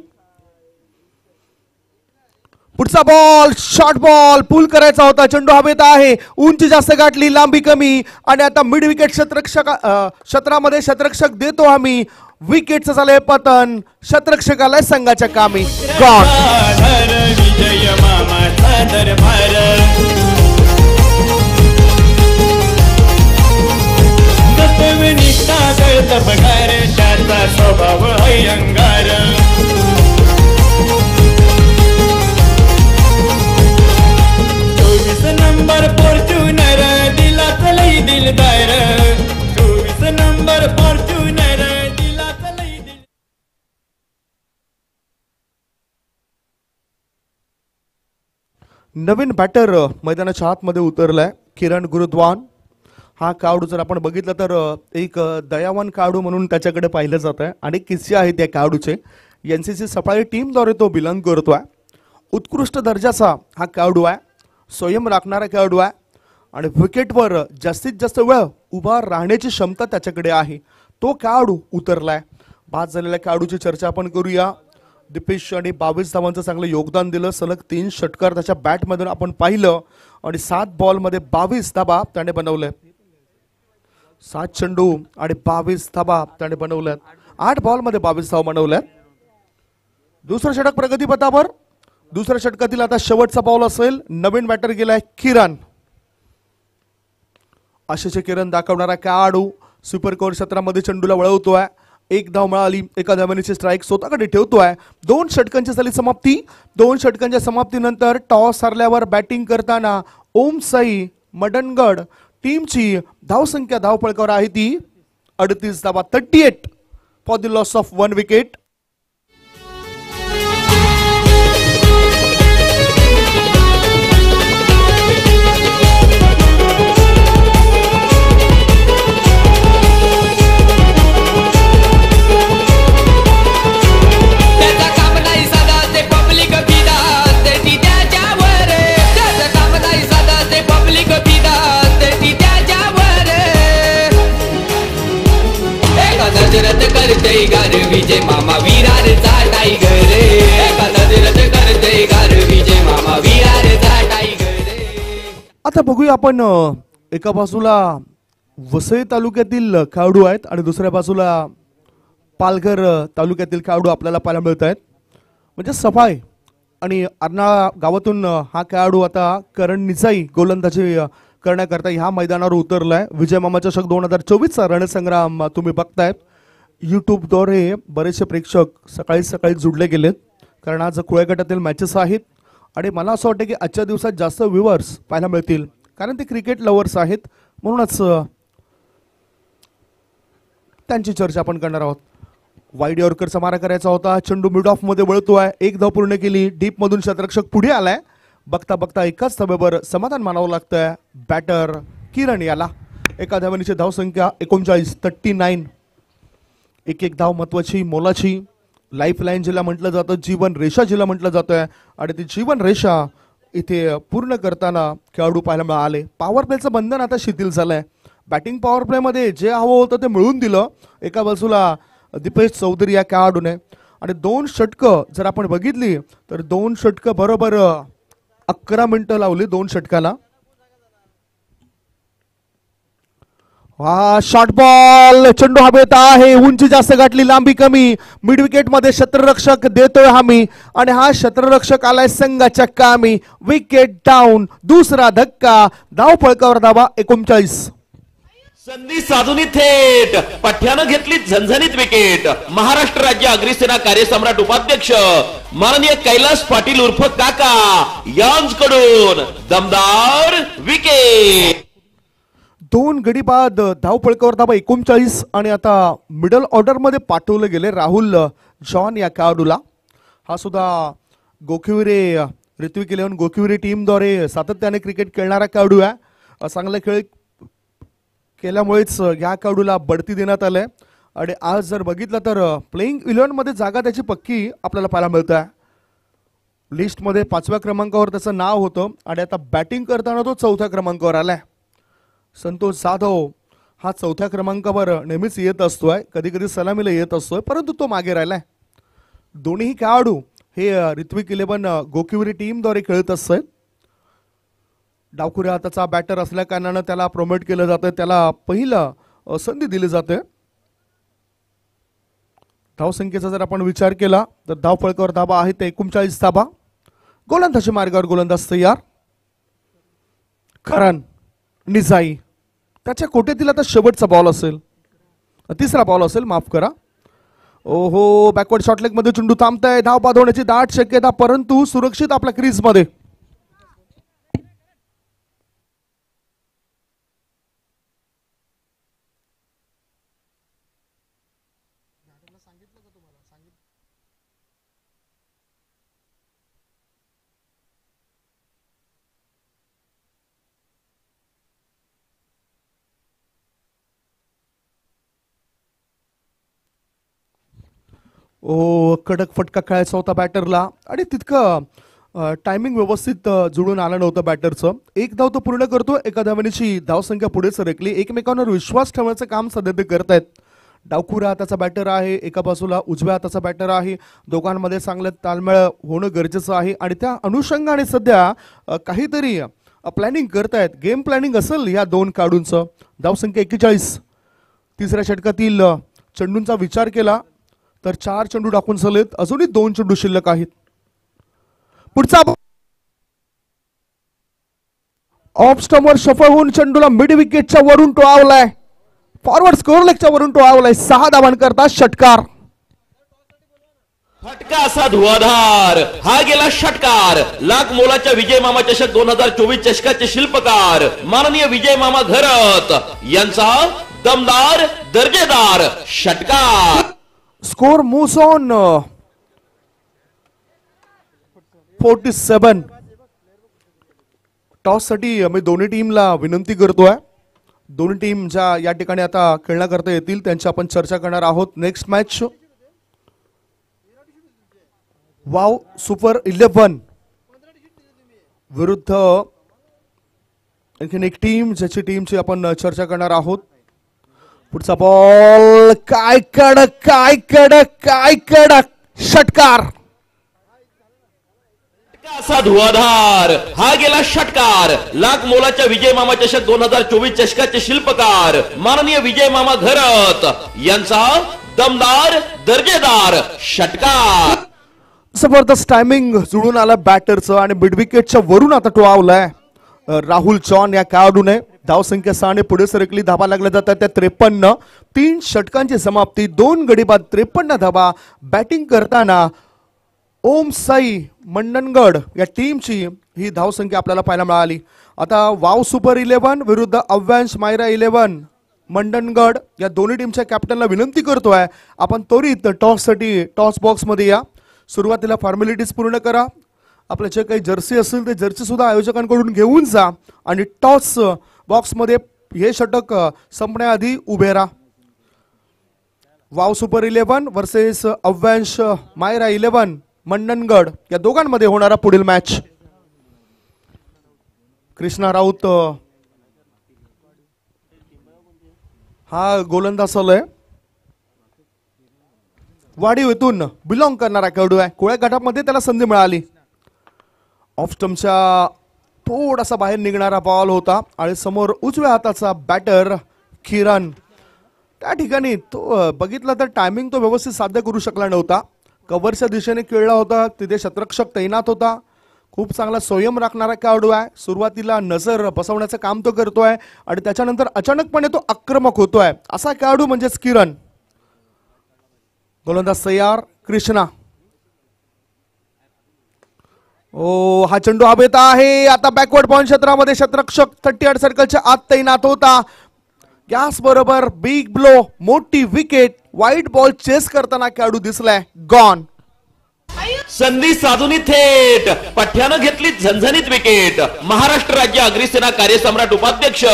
पुढचा बॉल शॉर्ट बॉल पुल करायचा होता, चेंडू हवेत आहे, उंची जास्त गाठली, लांबी कमी आणि आता मिड विकेट क्षेत्रामध्ये क्षेत्ररक्षक देतो आम्ही. विकेटचं झालंय पतन, क्षेत्ररक्षकाला संघाच्या कामी. गॉन. नंबर फॉर्च्युनर दिला चलई दिलदार, 24 नंबर फॉर्च्युनर दिला चलई दिल. नवीन बॅटर मैदानाच्या आतमध्ये उतरलाय किरण गुरुद्वान. हा खेळाडू जर आपण बघितलं तर एक दयावान खेळाडू म्हणून त्याच्याकडे पाहिलं जात आहे. अनेक किस्से आहेत त्या खेळाडूचे. NCC सफाई टीमद्वारे तो बिलॉंग करतोय. उत्कृष्ट दर्जाचा हा खेळाडू आहे, स्वयं राखणारा खेळाडू आहे आणि विकेटवर जास्तीत जास्त वेळ उभा राहण्याची क्षमता त्याच्याकडे आहे. तो खेळाडू उतरलाय. बाद झालेल्या खेळाडूची चर्चा आपण करूया. दिपेश आणि 22 धावांचं चांगलं योगदान दिलं. सलग 3 षटकार त्याच्या बॅटमधून आपण पाहिलं आणि 7 बॉलमध्ये 22 धावा त्याने बनवले. 7 चेंडू आणि 22 धाबा त्याने बनवल्यात. 8 बॉलमध्ये 22 धावा बनवल्यात. दुसरं षटक प्रगतीपथावर. दुसऱ्या षटकातील आता शेवटचा बॉल असेल. नवीन बॅटर गेलाय किरण. आशिष किरण दाखवणारा खेळाडू सुपर कोर क्षेत्रामध्ये चेंडूला वळवतोय. 1 धाव मिळाली. एका धावेची स्ट्राईक स्वतःकडे ठेवतोय. 2 षटकांची झाली समाप्ती. 2 षटकांच्या समाप्तीनंतर टॉस हरल्यावर बॅटिंग करताना ओम साई मडनगड टीमची धावसंख्या धावफळकावर आहे ती 38 धावा. 38 for the loss of 1 wicket. करते गार विजय मामा विरारचा टायगर एका नजरेत करते गार विजय मामा विरारचा टायगर. आता बघूया आपण एका बाजूला वसई तालुक्यातील खेळाडू आहेत आणि दुसऱ्या बाजूला पालघर तालुक्यातील खेळाडू आपल्याला पाहायला मिळत आहेत. म्हणजे सफाई आणि अर्नाळा गावातून हा खेळाडू आता करण निसाई गोलंदाजी करण्याकरता ह्या मैदानावर उतरलाय. विजय मामा चषक 2024चा रणसंग्राम तुम्ही बघतायत. यूट्यूबद्वारे बरेचसे प्रेक्षक सकाळी सकाळी जुडले गेलेत कारण आज कुळ्या गटातील मॅचेस आहेत आणि मला असं वाटतं की आजच्या दिवसात जास्त व्ह्युअर्स पाहायला मिळतील कारण ते क्रिकेट लवर्स आहेत. म्हणूनच त्यांची चर्चा आपण करणार आहोत. वाईड यॉर्करचा मारा करायचा होता. चेंडू मिड ऑफ मध्ये वळतोय. 1 धाव पूर्ण केली. डीप मधून क्षेत्ररक्षक पुढे आलाय. बघता बघता एकाच धावेवर समाधान मानावं लागतंय बॅटर किरण याला. एका धावेची धावसंख्या 39 39. एक धाव महत्वाची मोलाची. लाईफ लाईन जिला म्हटलं जातं, जीवन रेषा जिला म्हटलं जातंय आणि ती जीवन रेषा इथे पूर्ण करताना खेळाडू पाहायला मिळाले. पॉवर प्लेचं बंधन आता शिथिल झालंय. बॅटिंग पॉवर प्लेमध्ये जे हवं होतं ते मिळून दिलं एका बाजूला दीपेश चौधरी या खेळाडूने आणि 2 षटकं जर आपण बघितली तर 2 षटकं बरोबर 11 मिनिटं लावली 2 षटकाला. हा शॉर्ट बॉल. चेंडू हवेत आहे. उंची जास्त गाठली, लांबी कमी. मिड विकेट मध्ये क्षेत्ररक्षक देतोय हमी आणि हा क्षेत्ररक्षक आलाय संघाच्या कामी. Wicket down. दुसरा धक्का. धाव फळकावर धावा 39. संधी साधून थेट पठ्यानं घेतली झणझणीत विकेट. महाराष्ट्र राज्य अग्निसेना कार्यसम्राट उपाध्यक्ष माननीय कैलास पाटील उर्फ काका यांच्याकडून दमदार विकेट. 2 गडी बाद धाव फळकावर धावा 39 आणि आता मिडल ऑर्डर मध्ये पाठवले गेले राहुल जॉन या खेळाडूला. हा सुद्धा गोखिवरे ऋत्विक इलेव्हन गोखिवरे टीमद्वारे सातत्याने क्रिकेट खेळणारा खेळाडू आहे. चांगला खेळ केल्यामुळेच या खेळाडूला बढती देण्यात आले आणि आज जर बघितलं तर प्लेइंग 11 मध्ये जागा त्याची पक्की आपल्याला पाहायला मिळत आहे. लिस्टमध्ये 5व्या क्रमांकावर त्याचं नाव होतं आणि आता बॅटिंग करताना तो 4थ्या क्रमांकावर आलाय. संतोष जाधव हा 4थ्या क्रमांकावर नेहमीच येत असतोय. कधी कधी सलामीला येत असतोय परंतु तो मागे राहिलाय. दोन्ही खेळाडू हे ऋत्विक इलेव्हन गोखिवरी टीमद्वारे खेळत असतोय. डावखुऱ्या हाताचा बॅटर असल्या कारणानं त्याला प्रमोट केलं जातं. त्याला पहिलं संधी दिली जाते. धावसंख्येचा जर आपण विचार केला तर धाव फळकावर धाबा आहे ते 39 धाबा. गोलंदाजी मार्गावर गोलंदाज तयार. करण निसाई त्याच्या कोट्यातील आता शेवटचा बॉल असेल. 3रा बॉल असेल, माफ करा. ओहो बॅकवर्ड शॉर्टलेग मध्ये चेंडू थांबताय. धाव बाद होण्याची दाट शक्यता परंतु सुरक्षित आपल्या क्रीज मध्ये. ओ कडक फटका खेळायचा होता बॅटरला आणि तितकं टायमिंग व्यवस्थित जुळून आलं नव्हतं बॅटरचं. 1 धाव तो पूर्ण करतो. एका धावेची धावसंख्या पुढे सरकली. एकमेकांवर विश्वास ठेवण्याचं काम सध्या ते करतायत. डावखुरा हाताचा बॅटर आहे, एका बाजूला उजव्या हाताचा बॅटर आहे. दोघांमध्ये चांगलं ताळमेळ होणं गरजेचं आहे आणि त्या अनुषंगाने सध्या काहीतरी प्लॅनिंग करतायत. गेम प्लॅनिंग असेल या 2 खेळाडूंचं. धावसंख्या 41 तिसऱ्या षटकातील चेंडूंचा विचार केला तर 4 चेंडू टाकून झालेत, अजूनही 2 चेंडू शिल्लक आहेत. पुढचा ऑफ स्टंपवर सफल होऊन चेंडूला मिड विकेटच्या वरून टोळावलाय, फॉरवर्ड स्कोअर लेगच्या वरून टोळावलाय. 6 धावांकरता षटकार. फटका असा धुवाधार, हा गेला षटकार. लाख मोलाच्या विजय मामा चषक 2024 चषकाचे शिल्पकार माननीय विजय मामा घरत यांचा दमदार दर्जेदार षटकार. Score moves on 47. टॉस साठी मी दोन्ही टीमला विनंती करतोय. दोन्ही टीम ज्या या ठिकाणी आता खेळण्याकरता येतील त्यांची आपण चर्चा करणार आहोत. नेक्स्ट मॅच वाव सुपर 11 विरुद्ध आणखीन एक टीम ज्याची टीमची आपण चर्चा करणार आहोत. पुढचा बॉल काय कडक षटकार. असा धुवाधार, हा गेला षटकार. लाख मोलाच्या विजय मामा चषक 2024 चषकाचे शिल्पकार माननीय विजय मामा घरत यांचा दमदार दर्जेदार षटकार. जबरदस्त टायमिंग जुळून आला बॅटरचं आणि मिड विकेटच्या वरून आता टोळावलाय राहुल चौहान या खेळाडूने. धावसंख्या 6 पुढे सरकली. धावा लागल्या जातात त्या 53. 3 षटकांची समाप्ती, 2 गडी बाद, 53 धावा. बॅटिंग करताना ओम साई मंडनगड या टीमची ही धावसंख्या आपल्याला पाहायला मिळाली. आता वाव सुपर 11 विरुद्ध अव्यांश मायरा 11 मंडनगड या दोन्ही टीमच्या कॅप्टनला विनंती करतोय आपण त्वरित टॉससाठी टॉस बॉक्समध्ये या. सुरुवातीला फॉर्मॅलिटीज पूर्ण करा. आपले जे काही जर्सी असेल ते जर्सी सुद्धा आयोजकांकडून घेऊन जा आणि टॉस बॉक्समध्ये हे षटक संपण्याआधी उभे राहा. Wow super 11 versus Avyansh Myra 11 Mandangad या दोघांमध्ये होणारा पुढील मॅच. कृष्णा राऊत हा गोलंदाज आहे. वाडीव येथून बिलॉंग करणारा खेळाडू आहे. कोळ्या गटामध्ये त्याला संधी मिळाली. ऑफ स्टंपच्या थोडासा बाहेर निघणारा बॉल होता आणि समोर उजव्या हाताचा बॅटर किरण त्या ठिकाणी तो बघितला तर टायमिंग तो व्यवस्थित साध्य करू शकला नव्हता. कव्हरच्या दिशेने खेळला होता, तिथे शतरक्षक तैनात होता. खूप चांगला संयम राखणारा खेळाडू आहे. सुरुवातीला नजर बसवण्याचं काम तो करतोय आणि त्याच्यानंतर अचानकपणे तो आक्रमक होतोय. असा खेळाडू म्हणजेच किरण. गोलंदाज तयार कृष्णा. ओ हा चेंडू हवेत आहे. आता बॅकवर्ड पॉइंट क्षेत्रामध्ये शतरक्षक 38 सर्कलच्या आत तैनात होता. गॅस बरोबर बिग ब्लो, मोठी विकेट. व्हाईट बॉल चेस करताना खेळाडू दिसलाय. गॉन. संधी साधून थेट पठ्यानं घेतली झणझणीत विकेट. महाराष्ट्र राज्य अग्निसेना कार्यसम्राट उपाध्यक्ष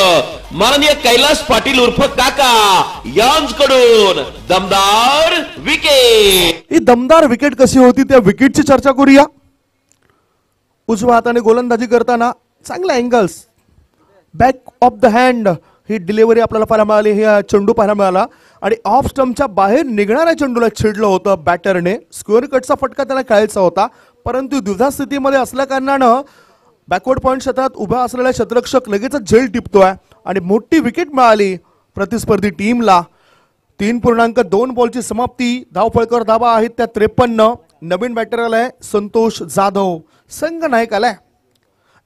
माननीय कैलास पाटील उर्फ काका यांच्याकडून दमदार विकेट. ही दमदार विकेट कशी होती त्या विकेटची चर्चा करूया. उजव्या हाताने गोलंदाजी करताना चांगल्या angles, back of the hand he delivery आपल्याला पाहायला मिळाली. हे चेंडू पाहायला मिळाला आणि ऑफ स्टंपच्या बाहेर निघणाऱ्या चेंडूला छेडलं होतं बॅटरने. स्क्वेअर कटचा फटका त्याला खेळायचा होता, परंतु दुधा स्थितीमध्ये असल्या कारणानं बॅकवर्ड पॉइंट क्षेत्रात उभा असलेला शतरक्षक लगेच झेल टिपतोय आणि मोठी विकेट मिळाली प्रतिस्पर्धी टीमला. 3.2 बॉलची समाप्ती. धावफळकर धावा आहेत त्या 53. नवीन बॅटर आलाय संतोष जाधव. संघ नायक आलाय.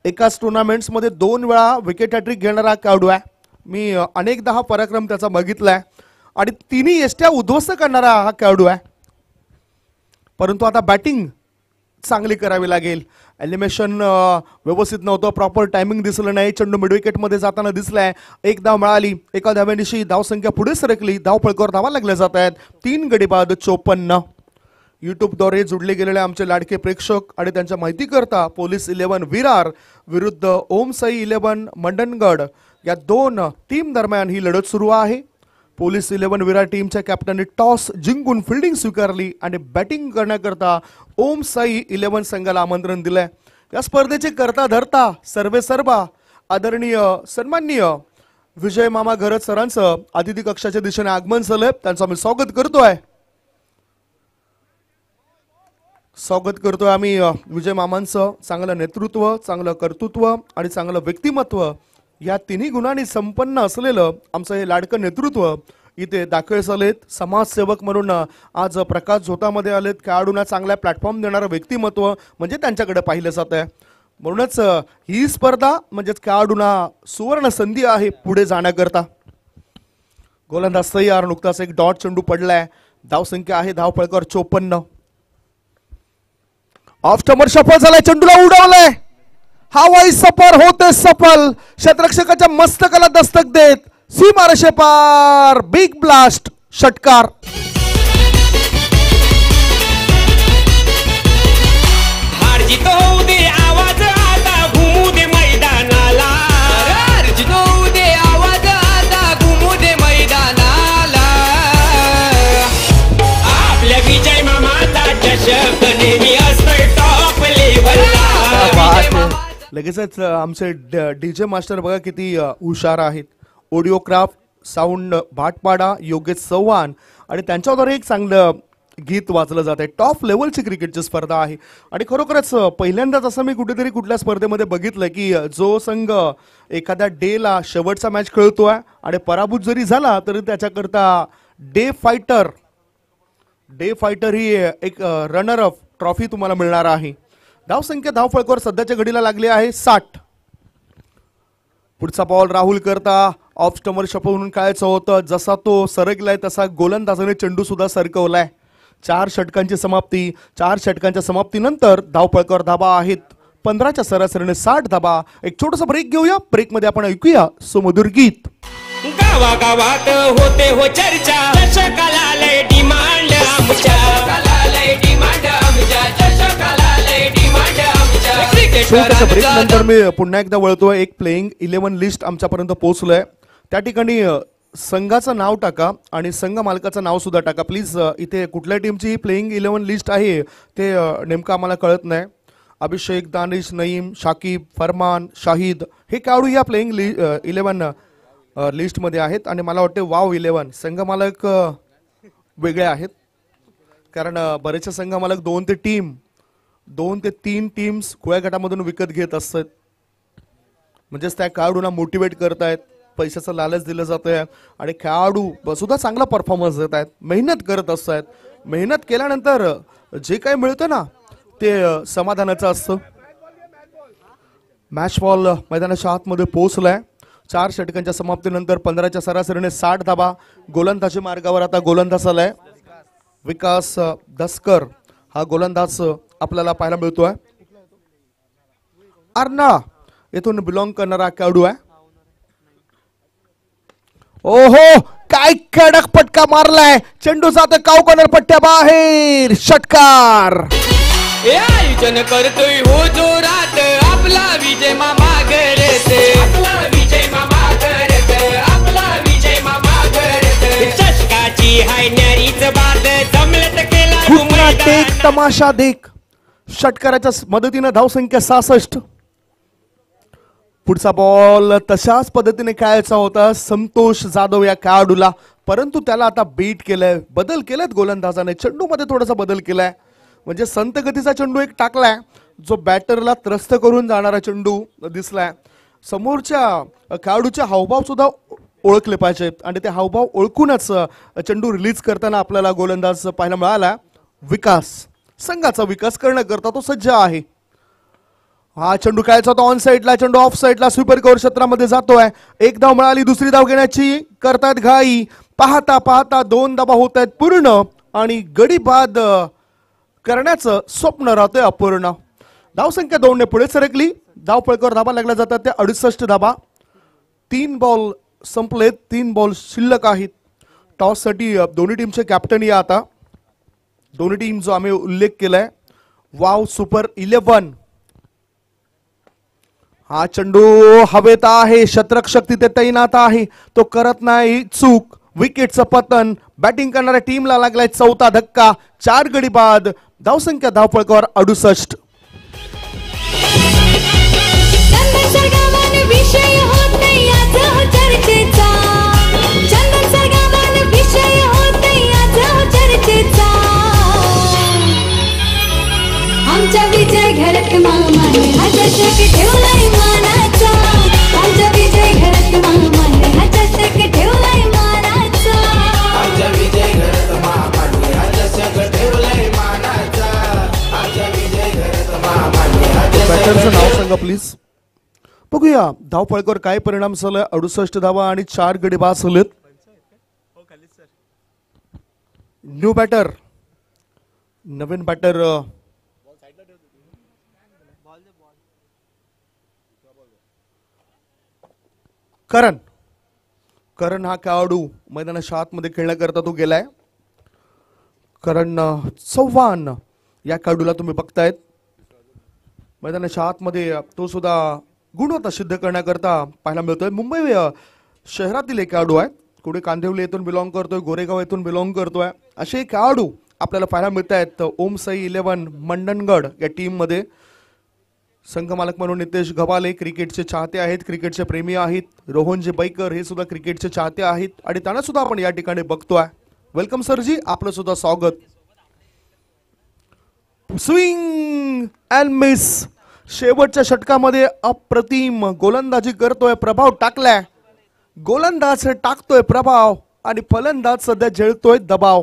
एकाच टुर्नामेंट्समध्ये 2 वेळा विकेट हॅट्रिक घेणारा खेळाडू आहे. मी अनेकदा हा पराक्रम त्याचा बघितलाय आणि तिन्ही यष्ट्या उद्ध्वस्त करणारा हा खेळाडू आहे. परंतु आता बॅटिंग चांगली करावी लागेल. एलिमिनेशन व्यवस्थित नव्हतं, प्रॉपर टायमिंग दिसलं नाही. चेंडू मिड विकेटमध्ये जाताना दिसलाय. 1 धाव मिळाली. एका धाव्यानिशी धावसंख्या पुढे सरकली. धावफळकावर धावा लागल्या जात आहेत. 3 गडी बाद 54. युट्यूबद्वारे जुडले गेलेले आमचे लाडके प्रेक्षक आणि त्यांच्या माहिती करता पोलीस 11 विरार विरुद्ध ओम साई 11 मंडनगड या 2 टीम दरम्यान ही लढत सुरू आहे. पोलीस 11 विरार टीमच्या कॅप्टनने टॉस जिंकून फिल्डिंग स्वीकारली आणि बॅटिंग करण्याकरता ओम साई 11 संघाला आमंत्रण दिलंय. या स्पर्धेचे करता धरता सर्वे सर्वा आदरणीय सन्माननीय विजय मामा घरत सरांचं अतिथी कक्षाच्या दिशेने आगमन झालंय. त्यांचं आम्ही स्वागत करतोय आम्ही विजय मामांचं. चांगलं नेतृत्व, चांगलं कर्तृत्व आणि चांगलं व्यक्तिमत्व या तिन्ही गुणांनी संपन्न असलेलं आमचं हे लाडकं नेतृत्व इथे दाखल झालेत. समाजसेवक म्हणून आज प्रकाश झोतामध्ये आलेत. खेळाडूंना चांगला प्लॅटफॉर्म देणारं व्यक्तिमत्व म्हणजे त्यांच्याकडे पाहिलं जात आहे. म्हणूनच ही स्पर्धा म्हणजेच खेळाडूंना सुवर्ण संधी आहे पुढे जाण्याकरता. गोलंदाज तयार. नुकताच एक डॉट चेंडू पडलाय. धावसंख्या आहे धावफळकावर 54. ऑफ स्टंपर सफल झालाय. चेंडूला उडवलंय. हवाई सफर होते सफल. क्षेत्ररक्षकाच्या मस्तकाला दस्तक देत सीमारेषे पार बिग ब्लास्ट षटकार. हार जीत होऊ दे आवाज आता घुमू दे मैदानाला. हार जीत होऊ दे आवाज आता घुमू दे मैदानाला. आपल्या विजय मामाचा चषक नेहमी असतोय टॉप लेवलला. लगेचच आमचे डीजे मास्टर बघा किती हुशार आहेत. ऑडिओक्राफ्ट साऊंड भाटपाडा योगेश चव्हाण आणि त्यांच्याद्वारे एक चांगलं गीत वाचलं जात आहे. टॉप लेवलची क्रिकेटची स्पर्धा आहे आणि खरोखरच पहिल्यांदाच असं मी कुठेतरी कुठल्या स्पर्धेमध्ये बघितलं की जो संघ एखाद्या डेला शेवटचा मॅच खेळतोय आणि पराभूत जरी झाला तरी त्याच्याकरता डे फायटर ही एक रनर अप ट्रॉफी तुम्हाला मिळणार आहे. धावसंख्या धावफळकावर सध्याच्या घडीला लागली आहे 60. पुढचा बॉल राहुल करता. ऑफ स्टंपर शपवून खेळायचं होतं. जसा तो सरकलाय तसा गोलंदाजाने चेंडू सुद्धा सरकवलाय. 4 षटकांची समाप्ती. 4 षटकांच्या समाप्तीनंतर धावफळकावर धाबा आहेत 15च्या सरासरीने 60 धाबा. एक छोटासा ब्रेक घेऊया. ब्रेकमध्ये आपण ऐकूया सुमधुर गीत. गावागावात होते हो चर्चा. चषकाला लय डिमांड आमच्या. छोट्याशा ब्रेक नंतर मी पुन्हा एकदा वळतोय. एक प्लेइंग 11 लिस्ट आमच्यापर्यंत पोहोचलोय. त्या ठिकाणी संघाचं नाव टाका आणि संघ मालकाचं नाव सुद्धा टाका प्लीज. इथे कुठल्या टीमची प्लेइंग 11 लिस्ट आहे ते नेमकं आम्हाला कळत नाही. अभिषेक, दानिश, नईम, शाकिब, फरमान, शाहिद हे खेळाडू या प्लेइंग 11 लिस्टमध्ये आहेत आणि मला वाटते वाव 11 संघ मालक वेगळे आहेत कारण बरेचसे संघ मालक 2 ते 3 टीम्स खुल्या गटामधून विकत घेत असतात. म्हणजेच त्या खेळाडूंना मोटिवेट करतायत. पैशाचं लालच दिलं जातंय आणि खेळाडू सुद्धा चांगला परफॉर्मन्स देत आहेत. मेहनत करत असतात. मेहनत केल्यानंतर जे काही मिळतं ना ते समाधानाचं असतं. मॅच बॉल मैदानाच्या आतमध्ये पोहोचलाय. 4 षटकांच्या समाप्तीनंतर 15च्या सरासरीने 60 धाबा. गोलंदाजी मार्गावर आता गोलंदाज आलाय विकास दसकर. हा गोलंदाज आपल्याला पाहायला मिळतोय. अर्नाळा येथून बिलॉंग करणारा खेळाडू आहे. ओहो काय कडक पटका मारलाय. चेंडू जाते काव कॉर्नर पट्ट्या बाहेर. षटकार. आयोजन करतोय हो जोरात आपला विजय मामा घरत. आपला विजय मामा करत. आपला विजय मामा करत. चषकाची हाय न्यारीच बाद जमलत केला घुटना टेक तमाशा देख. षटकाराच्या मदतीने धावसंख्या 66. पुढचा बॉल तशाच पद्धतीने खेळायचा होता संतोष जाधव या खेळाडूला परंतु त्याला आता बीट केलंय. बदल केलेत गोलंदाजाने. चेंडू मध्ये थोडासा बदल केलाय. म्हणजे संत गतीचा चेंडू एक टाकलाय जो बॅटरला त्रस्त करून जाणारा चेंडू दिसलाय. समोरच्या खेळाडूचे हावभाव सुद्धा ओळखले पाहिजेत आणि ते हावभाव ओळखूनच चेंडू रिलीज करताना आपल्याला गोलंदाज पाहायला मिळाला. विकास संघाचा विकास करण्याकरता तो सज्ज आहे. हा चेंडू खेळायचा होता ऑन साईडला. चेंडू ऑफ साईडला स्वीपर कव्हर क्षेत्रामध्ये जातोय. एक धाव मिळाली. दुसरी धाव घेण्याची करतायत घाई. पाहता पाहता 2 धावा होत आहेत पूर्ण आणि गडी बाद करण्याचं स्वप्न राहतंय अपूर्ण. धावसंख्या 2 ने पुढे सरकली. धावफळकावर धाबा लागल्या जातात त्या 68 धाबा. 3 बॉल संपलेत. 3 बॉल शिल्लक आहेत. टॉस साठी दोन्ही टीमचे कॅप्टन या आता. दोन्ही टीम जो आम्ही उल्लेख केलाय वाव सुपर 11. हा चेंडू हवेत आहे. शतरक्षक तिथे तैनात आहे. तो करत नाही चूक. विकेटचं पतन. बॅटिंग करणाऱ्या टीमला लागलाय 4था धक्का. 4 गडी बाद. धावसंख्या धावफळकावर 68. आमच्या विजय घरात मामाने हा चषक ठेवलाय मानाचा. आमच्या विजय घरात मामाने हा चषक ठेवलाय मानाचा. बॅटरचं नाव सांगा प्लीज. बघूया धावपळकर काय परिणाम झालाय. 68 धावा आणि 4 गडी बाद झालेत. न्यू बॅटर, नवीन बॅटर करण हा खेळाडू मैदानाच्या आतमध्ये खेळण्याकरता तो गेलाय. करण चव्हाण या खेळाडूला तुम्ही बघतायत मैदानाच्या आतमध्ये. तो सुद्धा गुणवत्ता सिद्ध करण्याकरता पाहायला मिळतोय. मुंबई शहरातील एक खेळाडू आहे. कुठे कांदिवली येथून बिलॉंग करतोय, गोरेगाव येथून बिलॉंग करतोय. असे खेळाडू आपल्याला पाहायला मिळत आहेत. ओम साई 11 मंडणगड या टीम मध्ये संघ मालक म्हणून नितेश गव्हाले क्रिकेटचे चाहते आहेत, क्रिकेटचे प्रेमी आहेत. रोहनजी बैकर हे सुद्धा क्रिकेटचे चाहते आहेत आणि त्यांना सुद्धा आपण या ठिकाणी बघतोय. वेलकम सरजी, आपलं सुद्धा स्वागत. स्विंग अँड मिस, शेवटच्या षटकामध्ये अप्रतिम गोलंदाजी करतोय, प्रभाव टाकलाय. गोलंदाज टाकतोय प्रभाव आणि फलंदाज सध्या झेलतोय दबाव.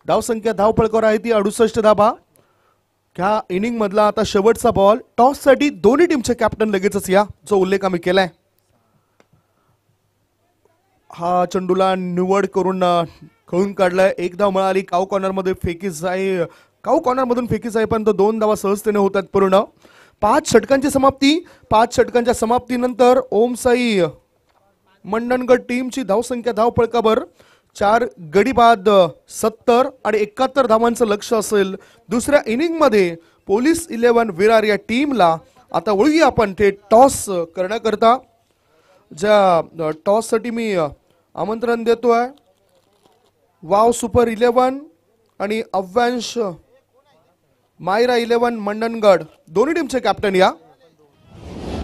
धावसंख्या धावपळकर आहे ती 68 धावा. ह्या इनिंग मधला आता शेवटचा बॉल. टॉस साठी दोन्ही टीमचे कॅप्टन लगेचच या, जो उल्लेख आम्ही केलाय. हा चेंडूला निवड करून खेळून काढलाय. एक धाव मिळाली. काऊ कॉर्नर मध्ये फेकी जाई, काऊ कॉर्नर मधून फेकी जाईपर्यंत 2 धावा सहजतेने होतात पूर्ण. 5 षटकांची समाप्ती. 5 षटकांच्या समाप्तीनंतर ओम साई मंडणगड टीमची धावसंख्या धावपळकावर 4 गडी बाद 70 आणि 71 धावांचं लक्ष असेल. दुसऱ्या इनिंग मध्ये पोलीस 11 विरार या टीमला आता वळूया आपण ते टॉस करण्याकरता. ज्या टॉस साठी मी आमंत्रण देतोय वाव सुपर 11 आणि अव्यांश मायरा 11 मंडणगड, दोन्ही टीमचे कॅप्टन या.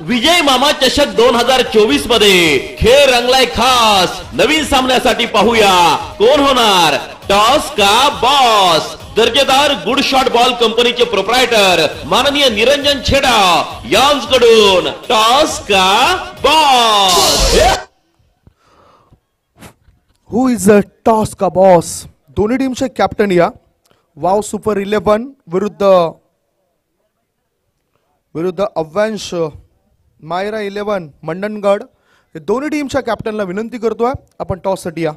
विजय मामा चषक 2024 मध्ये खेळ रंगलाय खास. नवीन सामन्यासाठी पाहूया कोण होणार टॉस का बॉस. दर्जेदार गुड शॉट बॉल कंपनीचे प्रोप्रायटर माननीय निरंजन छेडा यांच्याकडून टॉस का boss. Who is a toss का बॉस. दोन्ही टीमचे कॅप्टन या. वाव सुपर 11 विरुद्ध अव्यांश मायरा 11 मंडणगड. हे दोन्ही टीमच्या कॅप्टनला विनंती करतोय आपण टॉस साठी या.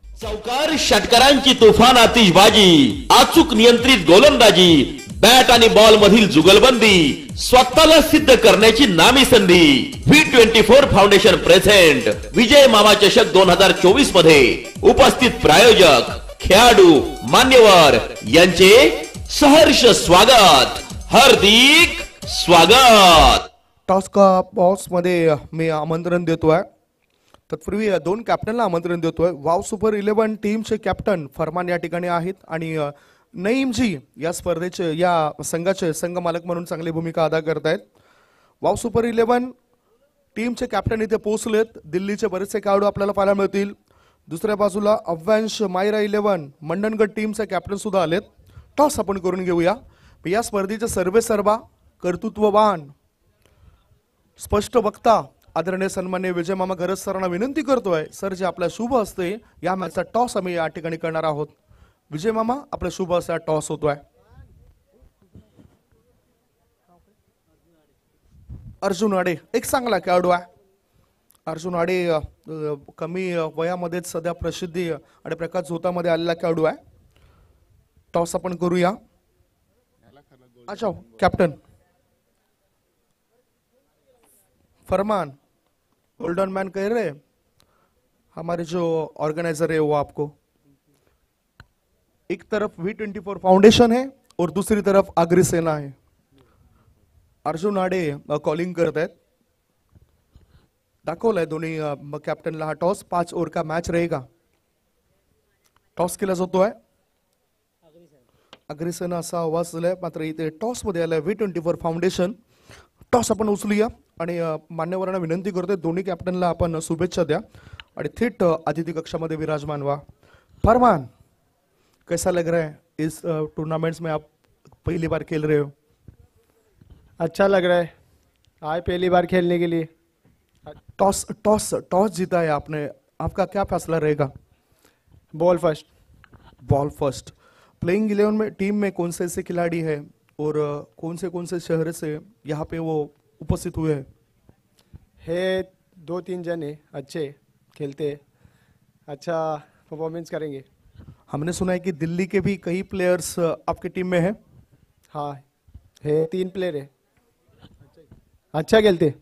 चौकार षटकारांची तुफान आतिषबाजी, अचूक नियंत्रित गोलंदाजी, बॅट आणि बॉल मधील जुगलबंदी, स्वतःला सिद्ध करण्याची नामी संधी. V24 फाउंडेशन प्रेझेंट विजय मामा चषक 2024 मध्ये उपस्थित प्रायोजक, खेळाडू, मान्यवर यांचे सहर्ष स्वागत, हार्दिक स्वागत. टॉस का बॉस मध्ये मी आमंत्रण देतोय. तत्पूर्वी 2 कॅप्टनला आमंत्रण देतोय. वाव सुपर 11 टीमचे कॅप्टन फरमान या ठिकाणी आहेत आणि नईमजी या स्पर्धेचे या संघाचे संघ मालक म्हणून चांगली भूमिका अदा करतायत. वाव सुपर 11 टीमचे कॅप्टन इथे पोहोचलेत. दिल्लीचे बरेचसे खेळाडू आपल्याला पाहायला मिळतील. दुसऱ्या बाजूला अव्यांश मायरा 11 मंडणगड टीमचे कॅप्टन सुद्धा आलेत. टॉस आपण करून घेऊया. या स्पर्धेचे सर्वेसर्वा, कर्तृत्ववान, स्पष्ट वक्ता आदरणीय सन्मान्य विजय मामा घरत सरांना विनंती करतोय सर, जे आपल्या शुभ हस्ते या मॅचचा टॉस आम्ही या ठिकाणी करणार आहोत. विजय मामा, आपल्या शुभ हस्ते टॉस होतोय. अर्जुन आडे एक चांगला खेळाडू आहे. अर्जुन आडे कमी वयामध्येच सध्या प्रसिद्धी आणि प्रकाश झोतामध्ये आलेला खेळाडू आहे. टॉस आपण करूया. अच्छा कैप्टन फरमान, गोल्डन मैन कह रहे हैं, हमारे जो ऑर्गेनाइजर है वो आपको, एक तरफ V24 फाउंडेशन है और दूसरी तरफ आगरी सेना है. अर्जुन आडे कॉलिंग करत आहेत. दाखवलाय दोन्ही कॅप्टनला हा टॉस. 5 ओव्हर का मॅच रहेगा. टॉस केला जातोय. आगरी सेना असा आवाज झालाय, मात्र इथे टॉस मध्ये आलाय V24 फाउंडेशन. टॉस आपण उचलूया आणि मान्यवरांना विनंती करतोय दोन्ही कॅप्टनला आपण शुभेच्छा द्या आणि थेट अतिथि कक्षामध्ये विराजमान व्हा. फरमान, कैसा लग रहा है इस टूर्नामेंट्स में, आप पहली बार खेल रहे हो? अच्छा लग रहा है, आए पहली बार खेलने के लिए. टॉस टॉस टॉस जीता है आपने, आपका क्या फैसला रहेगा? Ball first. Ball first. Playing 11 में टीम में कौन से ऐसे खिलाड़ी हैं और कौन से शहर से यहाँ पे वो उपस्थित हुए हैं? है 2-3 जन है, अच्छे खेलते हैं, अच्छा परफॉर्मेंस करेंगे। हमने सुना है कि दिल्ली के भी कई प्लेयर्स आपकी टीम में हैं। हाँ है, 3 प्लेयर है, अच्छा खेलते।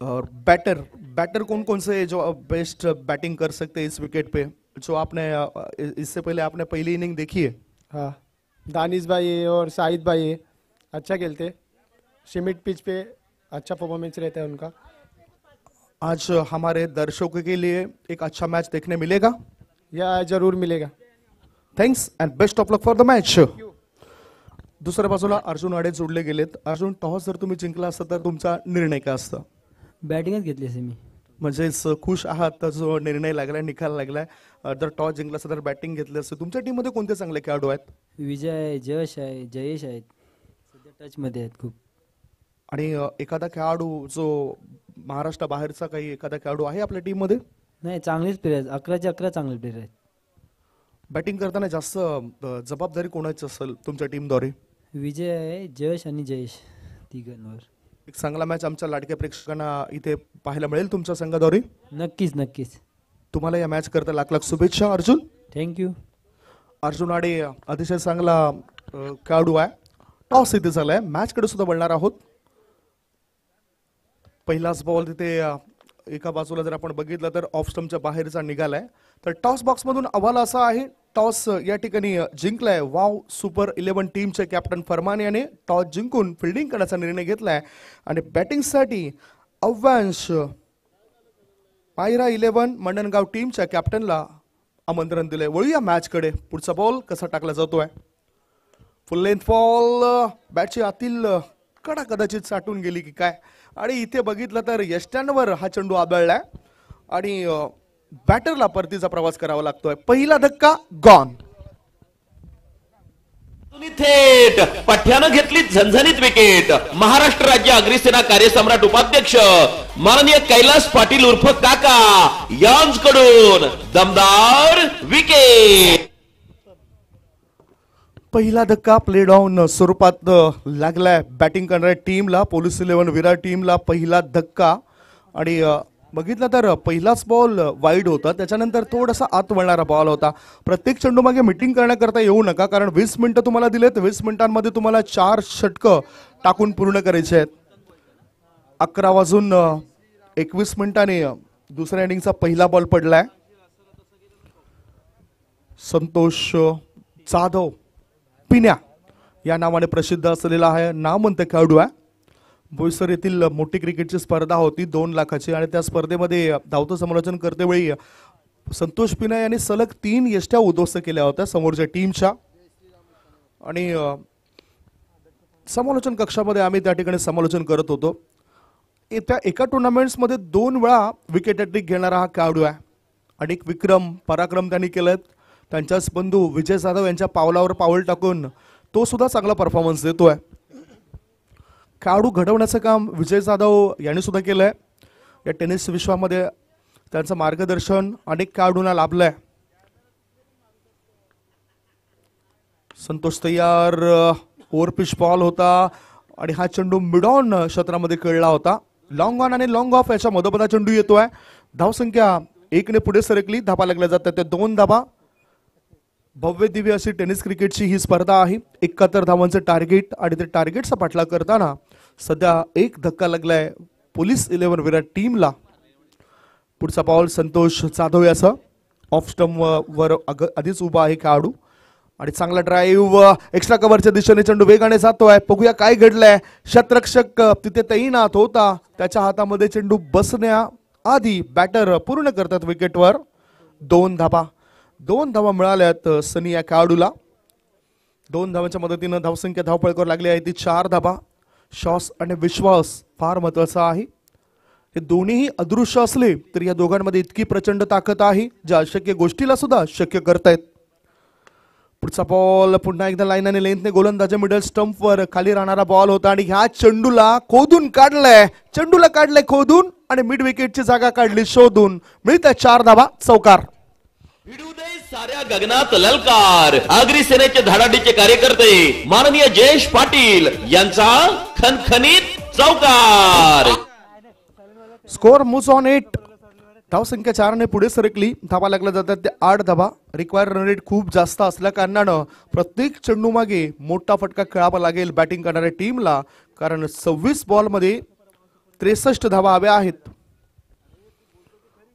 और बैटर कौन से जो बेस्ट बैटिंग कर सकते हैं इस विकेट पे, जो आपने इससे पहले आपने पहली इनिंग देखी है? हाँ दानिश भाई है और शाहिद भाई है, अच्छा खेलते। शिमिट पिच पे अच्छा परफॉर्मेंस रहता है उनका। आज हमारे दर्शकों के लिए एक अच्छा मैच देखने मिलेगा? या जरूर मिलेगा। Thanks and best of luck for the match. दुसऱ्या बाजूला अर्जुन आडे जोडले गेलेत. अर्जुन, टॉस जर तुम्ही जिंकला असता तर तुमचा निर्णय काय असता? बॅटिंगच घेतली असे मी. म्हणजेच खुश आहात तर जो निर्णय लागलाय, निकाल लागलाय, जर टॉस जिंकला असता तर बॅटिंग घेतली असते. तुमच्या टीम मध्ये कोणते चांगले खेळाडू आहेत? विजय आहे, जयश आहे, जयेश आहेत, सध्या टचमध्ये आहेत खूप. आणि एखादा खेळाडू जो महाराष्ट्र बाहेरचा काही एखादा खेळाडू आहे आपल्या टीम मध्ये? नाही, चांगलेच प्लेयर आहेत, 11चे 11 चांगले प्लेयर आहेत. बॅटिंग करताना जास्त जबाबदारी कोणाची असेल तुमच्या टीमद्वारे? विजय आहे, जयश आणि जयेश तिघांवर. एक चांगला मॅच आमच्या लाडक्या प्रेक्षकांना इथे पाहायला मिळेल तुमच्या संघाद्वारे. नक्कीच. तुम्हाला या मॅच करता लाख लाख शुभेच्छा अर्जुन. थँक्यू. अर्जुन आडे अतिशय चांगला खेळाडू आहे. टॉस इथे झालाय, मॅच कडे सुद्धा बोलणार आहोत. पहिलाच बॉल तिथे एका बाजूला जर आपण बघितलं तर ऑफ स्टंपच्या बाहेरचा निघालाय. तर टॉस बॉक्स मधून अहवाल असा आहे, टॉस या ठिकाणी जिंकलाय वाव सुपर 11 टीमचे कॅप्टन फरमान याने टॉस जिंकून फिल्डिंग करण्याचा निर्णय घेतलाय आणि बॅटिंगसाठी अव्यांश पायरा 11 मंडणगाव टीमच्या कॅप्टनला आमंत्रण दिलंय. वळूया मॅच कडे. पुढचा बॉल कसा टाकला जातोय? फुल लेंथ बॉल, बॅटची आतील कडा कदाचित साठून गेली की काय, आणि इथे बघितलं तर यष्ट्यांवर हा चेंडू आदळलाय आणि बॅटरला परतीचा प्रवास करावा लागतोय. पहिला धक्का गॉन. थेट पठ्यानं घेतली झणझणीत विकेट. महाराष्ट्र राज्य अग्निसेना कार्यसम्राट उपाध्यक्ष माननीय कैलास पाटील उर्फ काका यांच्याकडून दमदार विकेट. पहिला धक्का प्ले डाऊन स्वरूपात लागलाय बॅटिंग करणाऱ्या टीमला, पोलीस 11 विराट टीमला पहिला धक्का. आणि बघितलं तर पहिलाच बॉल वाईड होता, त्याच्यानंतर थोडासा आत वळणारा बॉल होता. प्रत्येक चेंडू मागे मिटिंग करण्याकरता येऊ नका, कारण 20 मिनिटं तुम्हाला दिलेत. 20 मिनिटांमध्ये तुम्हाला 4 षटकं टाकून पूर्ण करायचे आहेत. 11:21 दुसऱ्या इनिंगचा पहिला बॉल पडलाय. संतोष जाधव पिण्या या नावाने प्रसिद्ध असलेला आहे, नामवंत खेळाडू आहे. बोईसर येथील मोठी क्रिकेटची स्पर्धा होती 2 लाखाची, आणि त्या स्पर्धेमध्ये धावतं समालोचन करतेवेळी संतोष पिण्या यांनी सलग 3 यष्ट्या उद्ध्वस्त केल्या होत्या समोरच्या टीमच्या. आणि समालोचन कक्षामध्ये आम्ही त्या ठिकाणी समालोचन करत होतो. त्या एका टुर्नामेंट्समध्ये 2 वेळा विकेट हॅट्रिक घेणारा हा खेळाडू आहे. अनेक विक्रम पराक्रम त्यांनी केलेत. त्यांच्याच बंधू विजय जाधव यांच्या पावलावर पाऊल टाकून तो सुद्धा चांगला परफॉर्मन्स देतोय. खेळाडू घडवण्याचं काम विजय जाधव यांनी सुद्धा केलंय. या टेनिस विश्वामध्ये त्यांचं मार्गदर्शन अनेक खेळाडूंना लाभलंय. संतोष तयार, ओव्हरपिच बॉल होता आणि हा चेंडू मिड ऑन क्षेत्रामध्ये खेळला होता. लॉंग ऑन आणि लॉंग ऑफ याच्या मधोमध चेंडू येतोय. धावसंख्या 1 ने पुढे सरकली, धाबा लागल्या जातात त्या 2 धाबा. भव्य दिव्य अशी टेनिस क्रिकेटची ही स्पर्धा आहे. 71 धावांचं टार्गेट, आणि ते टार्गेटचा पाठलाग करताना सध्या 1 धक्का लागलाय पोलीस 11 विराट टीमला. पुढचा बॉल संतोष जाधव याचा ऑफ स्टंप वर आधीच उभा आहे खेळाडू, आणि चांगला ड्राईव्ह एक्स्ट्रा कव्हरच्या दिशेने चेंडू वेगाने जातोय. बघूया काय घडलंय. शतरक्षक तिथे तैनात होता, त्याच्या हातामध्ये चेंडू बसण्या आधी बॅटर पूर्ण करतात विकेटवर. 2 धावा मिळाल्यात सनी या खेळाडूला. 2 धावांच्या मदतीनं धावसंख्या धावपळकर लागली आहे ती 4 धावा. श्वास आणि विश्वास फार महत्वाचा आहे. हे दोन्हीही अदृश्य असले तरी या दोघांमध्ये इतकी प्रचंड ताकद आहे, ज्या अशक्य गोष्टीला सुद्धा शक्य करतायत. पुढचा बॉल पुन्हा एकदा लाईन आणि लेंथने गोलंदाज मिडल स्टंपवर खाली राहणारा बॉल होता, आणि ह्या चेंडूला खोदून काढलाय. खोदून आणि मिड विकेटची जागा काढली शोधून. मिळतात 4 धावा. चौकार. भिडू दे साऱ्या गगनात ललकार आगरी सेनेचे धडाडीचे कार्यकर्ते माननीय जयेश पाटील यांचा खणखणीत चौकार. Score moves on 8. धावसंख्या 4 ने पुढे सरकली. धावा लागल्या जातात ते 8 धावा. रिक्वायर्ड रन रेट खूप जास्त असल्या कारणानं प्रत्येक चेंडू मागे मोठा फटका खेळावा लागेल बॅटिंग करणाऱ्या टीमला, कारण 26 बॉल मध्ये 63 धावा हव्या आहेत.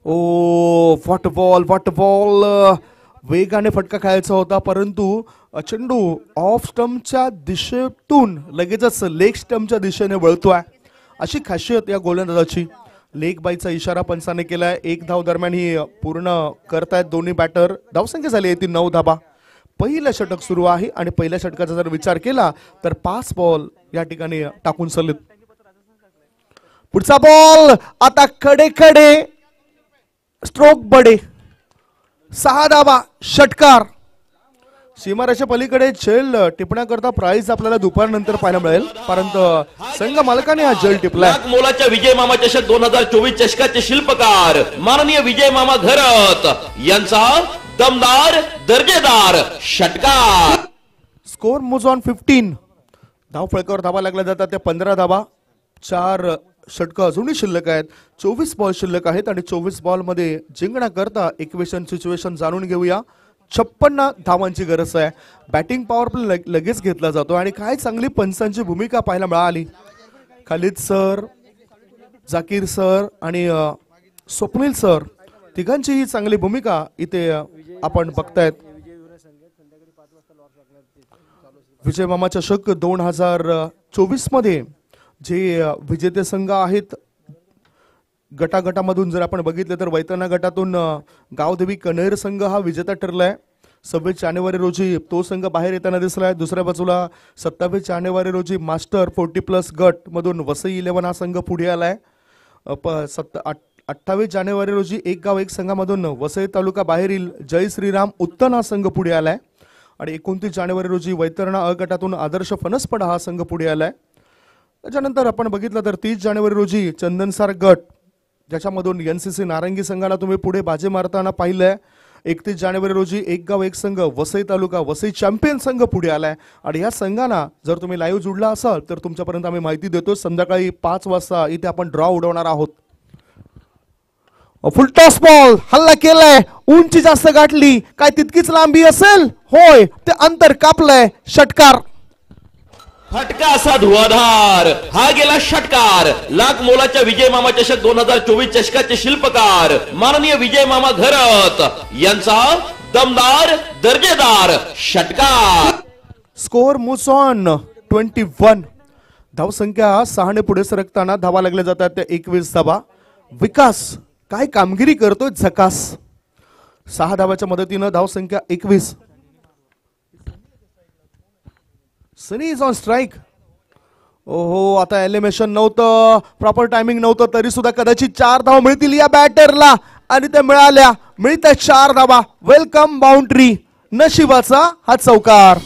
ओ व्हॉट बॉल वेगाने फटका खेळायचा होता, परंतु चेंडू ऑफ स्टंपच्या दिशेतून लगेचच लेग स्टंपच्या दिशेने वळतोय. अशी खासियत या गोलंदाजाची. लेग बाईचा इशारा पंचाने केलाय. 1 धाव दरम्यान ही पूर्ण करतायत दोन्ही बॅटर. धावसंख्या झाली आहे ती 9 धावा. पहिलं षटक सुरू आहे आणि पहिल्या षटकाचा जर विचार केला तर 5 बॉल या ठिकाणी टाकून चाललेत. पुढचा बॉल आता कडे स्ट्रोक बडे. 6 धावा. षटकार. सीमारेषे पलीकडे झेल टिपण्याकरता प्राइज आपल्याला दुपारनंतर पाहायला मिळेल, परंतु संघ मालकाने हा झेल टिपलाय. मोलाच्या विजय मामा चषक 2024 चषकाचे शिल्पकार माननीय विजय मामा घरत यांचा दमदार दर्जेदार षटकार. Score moves on 15. धाव फळकावर धावा लागल्या जातात त्या 15 धावा. 4 षटकं अजूनही शिल्लक आहेत. 24 बॉल शिल्लक आहेत आणि 24 बॉल मध्ये जिंकण्याकरता इक्वेशन सिच्युएशन जाणून घेऊया. 56 धावांची गरज आहे. बॅटिंग पॉवर प्ले लगेच घेतला जातो आणि काय चांगली पंचांची भूमिका पाहायला मिळाली. खालिद सर, जाकीर सर आणि स्वप्नील सर तिघांची ही चांगली भूमिका इथे आपण बघतायत. विजय मामा चषक 2024 मध्ये जे विजेते संघ आहेत गटागटामधून जर आपण बघितले तर वैतरणा गटातून गावदेवी कन्हेर संघ हा विजेता ठरलाय. 26 जानेवारी रोजी तो संघ बाहेर येताना दिसलाय. दुसऱ्या बाजूला 27 जानेवारी रोजी मास्टर 40+ गट मधून वसई 11 हा संघ पुढे आलाय. 28 जानेवारी रोजी एक गाव एक संघामधून वसई तालुका बाहेरील जय श्रीराम उत्तन हा संघ पुढे आलाय आणि 29 जानेवारी रोजी वैतरणा अ गटातून आदर्श फणसपडा हा संघ पुढे आलाय. त्याच्यानंतर आपण बघितलं तर 30 जानेवारी रोजी चंदनसार गट ज्याच्यामधून NCC नारंगी संघाला तुम्ही पुढे बाजी मारताना पाहिलंय. 31 जानेवारी रोजी एक गाव एक संघ वसई तालुका वसई चॅम्पियन संघ पुढे आलाय आणि या संघांना जर तुम्ही लाईव्ह जुडला असाल तर तुमच्यापर्यंत आम्ही माहिती देतो. संध्याकाळी 5 वाजता इथे आपण ड्रॉ उडवणार आहोत. फुल टॉस बॉल हल्ला केलाय. उंची जास्त गाठली. काय तितकीच लांबी असेल? होय, ते अंतर कापलंय. षटकार. फटका असा धुवाधार हा गेला षटकार. लाख मोलाच्या विजय मामा चषक 2024 चषकाचे शिल्पकार माननीय विजय मामा घरत यांचा दमदार दर्जेदार षटकार. Score moves on 21. धावसंख्या 6 ने पुढे सरकताना धावा लागल्या जातात त्या 21 धावा. विकास काय कामगिरी करतोय झकास. 6 धावाच्या मदतीनं धावसंख्या 21. सनी इज ऑन स्ट्राईक. ओहो, आता एलिमिनेशन नव्हतं, प्रॉपर टायमिंग नव्हतं, तरी सुद्धा कदाचित 4 धावा मिळतील या बॅटरला आणि त्या मिळाल्या. मिळतात 4 धावा. Welcome boundary. नशिबाचा हा चौकार.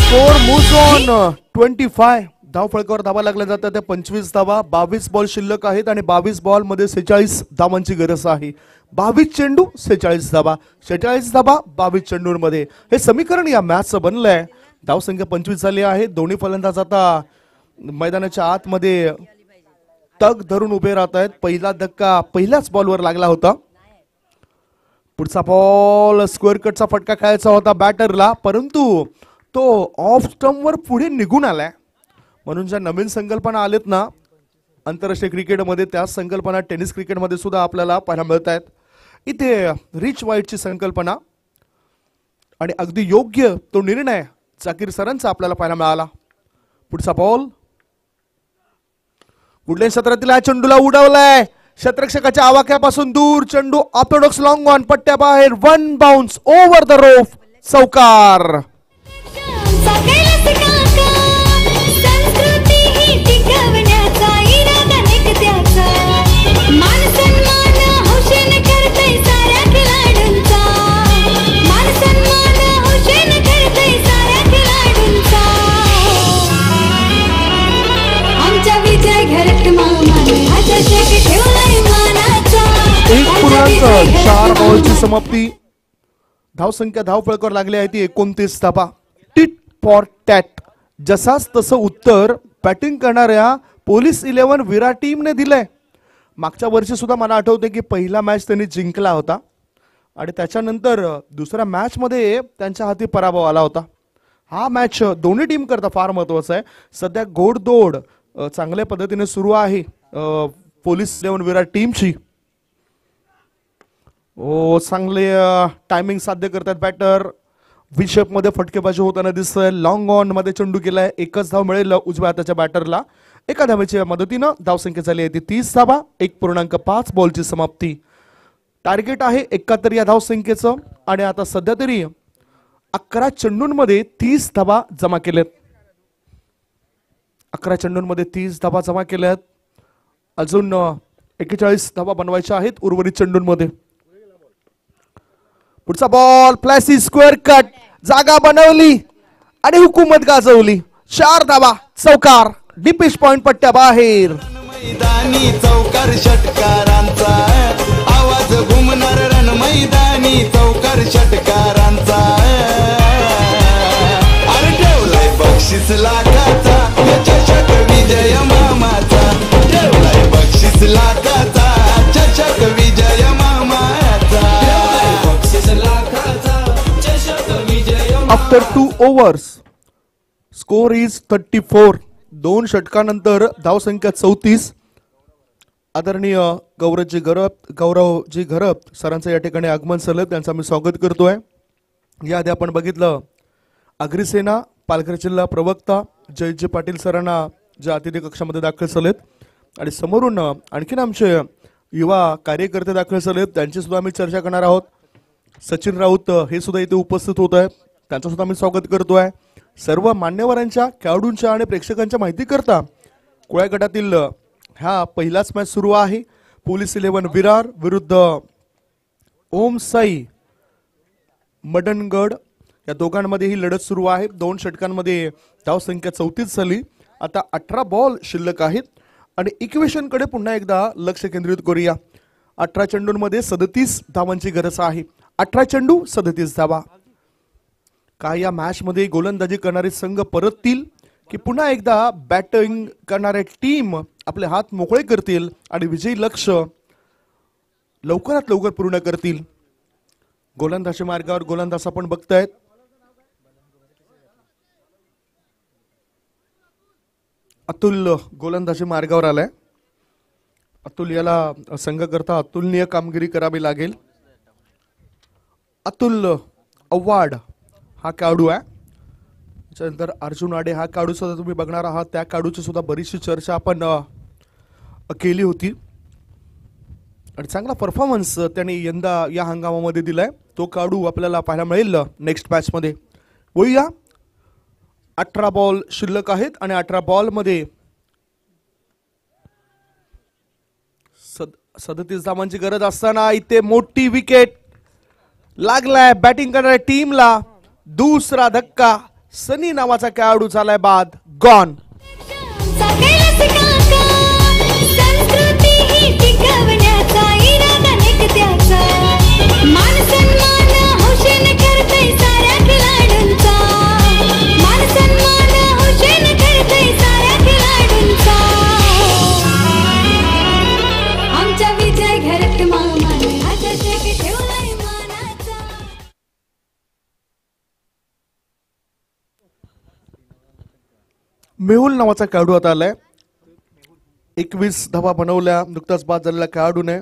Score moves on 25. धाव फळकावर धावा लागल्या जातात त्या 25 धावा. 22 बॉल शिल्लक आहेत आणि 22 बॉल मध्ये 46 धावांची गरज आहे. 22 चेंडू 46 धावा. 46 धावा 22 चेंडूंमध्ये हे समीकरण या मॅचचं बनलंय. धावसंख्या 25 झाली आहे. दोन्ही फलंदाज आता मैदानाच्या आतमध्ये तग धरून उभे राहत आहेत. पहिला धक्का पहिल्याच बॉलवर लागला होता. पुढचा बॉल स्क्वेअर कटचा फटका खेळायचा होता बॅटरला, परंतु तो ऑफ स्टंपवर पुढे निघून आलाय. म्हणून ज्या नवीन संकल्पना आलेत ना आंतरराष्ट्रीय क्रिकेटमध्ये, त्याच संकल्पना टेनिस क्रिकेटमध्ये सुद्धा आपल्याला पाहायला मिळत आहेत. इथे रिच वाईटची संकल्पना आणि अगदी योग्य तो निर्णय जाकीर सरांचा आपल्याला पाहायला मिळाला. पुढचा बॉल कुठल्या क्षेत्रातील हा चेंडूला उडवलाय. क्षेत्ररक्षकाच्या आवाक्यापासून दूर चेंडू ऑर्थोडॉक्स लॉंग ऑन पट्ट्याबाहेर. 1 बाउन्स ओव्हर द रोफ. चौकार. 4 बॉलची समाप्ती. धावसंख्या धावफलकावर लागली आहे ती 29 धावा. टिट फॉर टॅट जसाच तसं उत्तर बॅटिंग करणाऱ्या पोलीस 11 विराट टीमने दिलंय. मागच्या वर्षी सुद्धा मला आठवते की पहिला मॅच त्यांनी जिंकला होता आणि त्याच्यानंतर दुसऱ्या मॅच मध्ये त्यांच्या हाती पराभव आला होता. हा मॅच दोन्ही टीम करता फार महत्वाचा आहे. सध्या घोडदौड चांगल्या पद्धतीने सुरू आहे पोलीस 11 विराट टीमची. चांगले टायमिंग साध्य करतात बॅटर. विशेप मध्ये फटकेबाजी होताना दिसतंय. लॉंग ऑन मध्ये चेंडू केलाय. एकच धाव मिळेल उजव्या हाताच्या बॅटरला. एका धावेच्या मदतीनं धावसंख्या झाली आहे ती 30 धावा. 1.5 बॉलची समाप्ती. टार्गेट आहे 71 या धावसंख्येचं आणि आता सध्या तरी 11 चेंडूंमध्ये 30 धावा जमा केल्यात. 11 चेंडूंमध्ये 30 धावा जमा केल्यात. अजून 41 धावा बनवायच्या आहेत उर्वरित चेंडूंमध्ये. पुढचा बॉल फ्लॅसी स्क्वेअर कट. जागा बनवली आणि हुकूमत गाजवली. 4 धावा. चौकार. डीपिश पॉइंट पट्ट्या बाहेर. मैदानी चौकार षटकारांचा आवाज घुमणार रण मैदानी चौकार षटकारांचा. अरे ठेवलाय बक्षीस लाखाचा चषक विजय मामाचा. ठेवलाय बक्षीस लाखाचा चषक विजय मामाचा. बक्षीस लाखाचा चषक विजय. After 2 overs score is 34. 2 षटकानंतर धावसंख्या 34. आदरणीय गौरवजी घरप सरांचं या ठिकाणी आगमन झालं. त्यांचं मी स्वागत करतोय. याआधी आपण बघितलं अग्रिसेना पालघर जिल्हा प्रवक्ता जयजी पाटील सरांना ज्या अतिथी कक्षामध्ये दाखल झालेत आणि समोरून आणखीन आमचे युवा कार्यकर्ते दाखल झालेत. त्यांची सुद्धा आम्ही चर्चा करणार आहोत. सचिन राऊत हे सुद्धा इथे उपस्थित होत आहेत. त्यांचं सुद्धा मी स्वागत करतोय. सर्व मान्यवरांच्या खेळाडूंच्या आणि प्रेक्षकांच्या माहिती करता कुळ्या गटातील हा पहिलाच मॅच सुरू आहे. पोलीस 11 विरार विरुद्ध ओम साई मडनगड या दोघांमध्ये ही लढत सुरू आहे. 2 षटकांमध्ये धावसंख्या 34 झाली. आता 18 बॉल शिल्लक आहेत आणि इक्वेशन कडे पुन्हा एकदा लक्ष केंद्रित करूया. 18 चेंडूंमध्ये 37 धावांची गरज आहे. 18 चेंडू 37 धावा. काय या मॅच मध्ये गोलंदाजी करणारे संघ परततील की पुन्हा एकदा बॅटिंग करणारे टीम आपले हात मोकळे करतील आणि विजयी लक्ष्य लवकरात लवकर पूर्ण करतील. गोलंदाजी मार्गावर गोलंदाज आपण बघतायत. अतुल गोलंदाजी मार्गावर आलाय. अतुल याला संघ करता अतुलनीय कामगिरी करावी लागेल. अतुल अव्वाड हा खेळाडू आहे. त्याच्यानंतर अर्जुन आडे हा खेळाडू सुद्धा तुम्ही बघणार आहात. त्या खेळाडूची सुद्धा बरीचशी चर्चा आपण केली होती आणि चांगला परफॉर्मन्स त्यांनी यंदा या हंगामामध्ये दिलाय. तो खेळाडू आपल्याला पाहायला मिळेल नेक्स्ट मॅच मध्ये. बोलूया 18 बॉल शिल्लक आहेत आणि 18 बॉल मध्ये 37 धावांची गरज असताना इथे मोठी विकेट लागलाय बॅटिंग करणाऱ्या टीमला. दुसरा धक्का. सनी नावाचा खेळाडू झालाय बाद. गॉन. मेहुल नावाचा खेळाडू आता आलाय. 21 धावा बनवल्या नुकताच बाद झालेल्या खेळाडूने.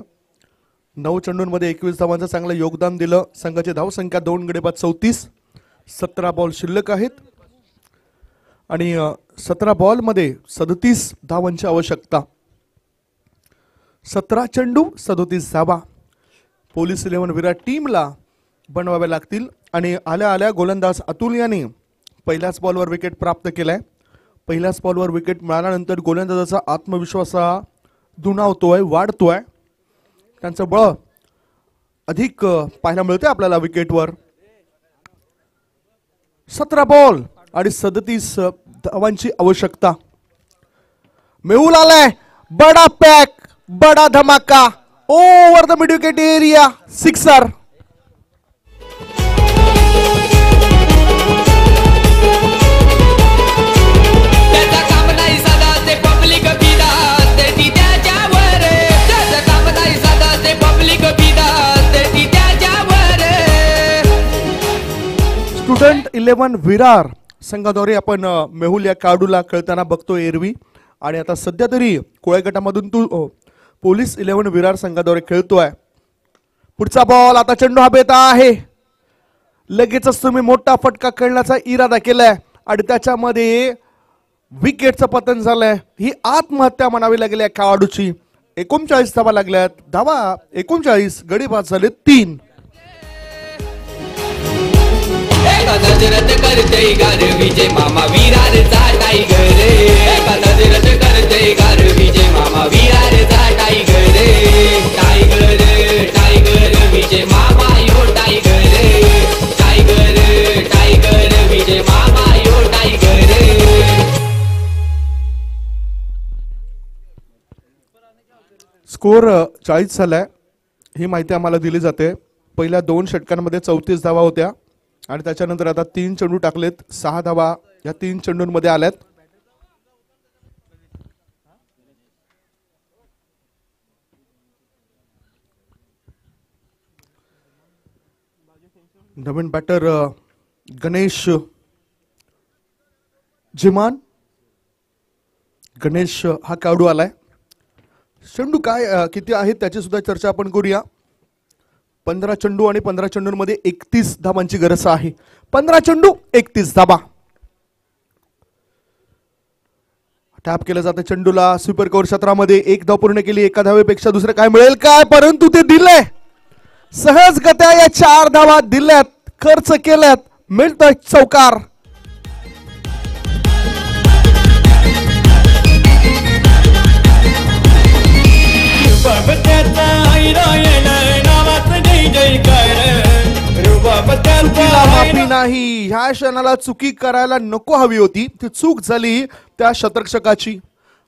9 चेंडूंमध्ये 21 धावांचं चांगलं योगदान दिलं. संघाची धावसंख्या 2 गडी बाद 34. 17 बॉल शिल्लक आहेत आणि 17 बॉल मध्ये 37 धावांची आवश्यकता. 17 चेंडू 37 धावा पोलीस 11 विराट टीमला बनवाव्या लागतील. आणि आल्या आल्या गोलंदाज अतुल यांनी पहिल्याच बॉलवर विकेट प्राप्त केलाय. पहिल्याच बॉलवर विकेट मिळाल्यानंतर गोलंदाजाचा आत्मविश्वास दुणावतोय, वाढतोय. त्यांचं बळ अधिक पाहायला मिळते आपल्याला विकेटवर. 17 बॉल आणि 37 धावांची आवश्यकता. मेहुल आलाय. बडा पॅक, बडा धमाका. Over the mid wicket area, sixer. त्याचा काम नाही साधा ते पब्लिक फिदा ते त्याच्यावर, त्याचं काम नाही साधा ते पब्लिक फिदा ते त्याच्यावर. स्टुडंट 11 विरार संघाद्वारे आपण मेहुल या खेळाडूला खेळताना बघतो एरवी, आणि आता सध्या तरी कोळ्या गटामधून तू पोलीस 11 विरार संघाद्वारे खेळतोय. पुढचा बॉल, आता चेंडू हवेत आहे. लगेचच तुम्ही मोठा फटका खेळण्याचा इरादा केलाय आणि त्याच्यामध्ये विकेटचं पतन झालंय. ही आत्महत्या म्हणावी लागली या खेळाडूची. 39 धावा लागल्यात. धावा 39, गडी बाद झाले 3. एका नजरत करते गार विजय मामा विरारचा टायगर, एका नजरत करते गार विजय मामा विरारचा टायगर. टायगर टायगर विजय मामा यो टायगर, टायगर टायगर विजय मामा यो टायगर. स्कोर 40 झालाय ही माहिती आम्हाला दिली जाते. पहिल्या 2 षटकांमध्ये 34 धावा होत्या आणि त्याच्यानंतर आता 3 चेंडू टाकलेत. 6 धावा या 3 चेंडूंमध्ये आल्यात. नवीन बॅटर गणेश जिमान. गणेश हा खेळाडू आलाय. चेंडू काय किती आहेत त्याची सुद्धा चर्चा आपण करूया. 15 चेंडू आणि 15 चेंडूंमध्ये 31 धावांची गरज आहे. 15 चेंडू 31 धावा. टॅप केलं जातं चेंडूला. सुपर कव्हर क्षेत्रामध्ये 1 धाव पूर्ण केली. 1 धावेपेक्षा दुसरं काय मिळेल काय, परंतु ते दिलंय सहजगत्या. या 4 धावा दिल्यात, खर्च केल्यात, मिळतोय चौकार. माफी नाही. ह्या क्षणाला चुकी करायला नको हवी होती, ती चूक झाली त्या शतरक्षकाची.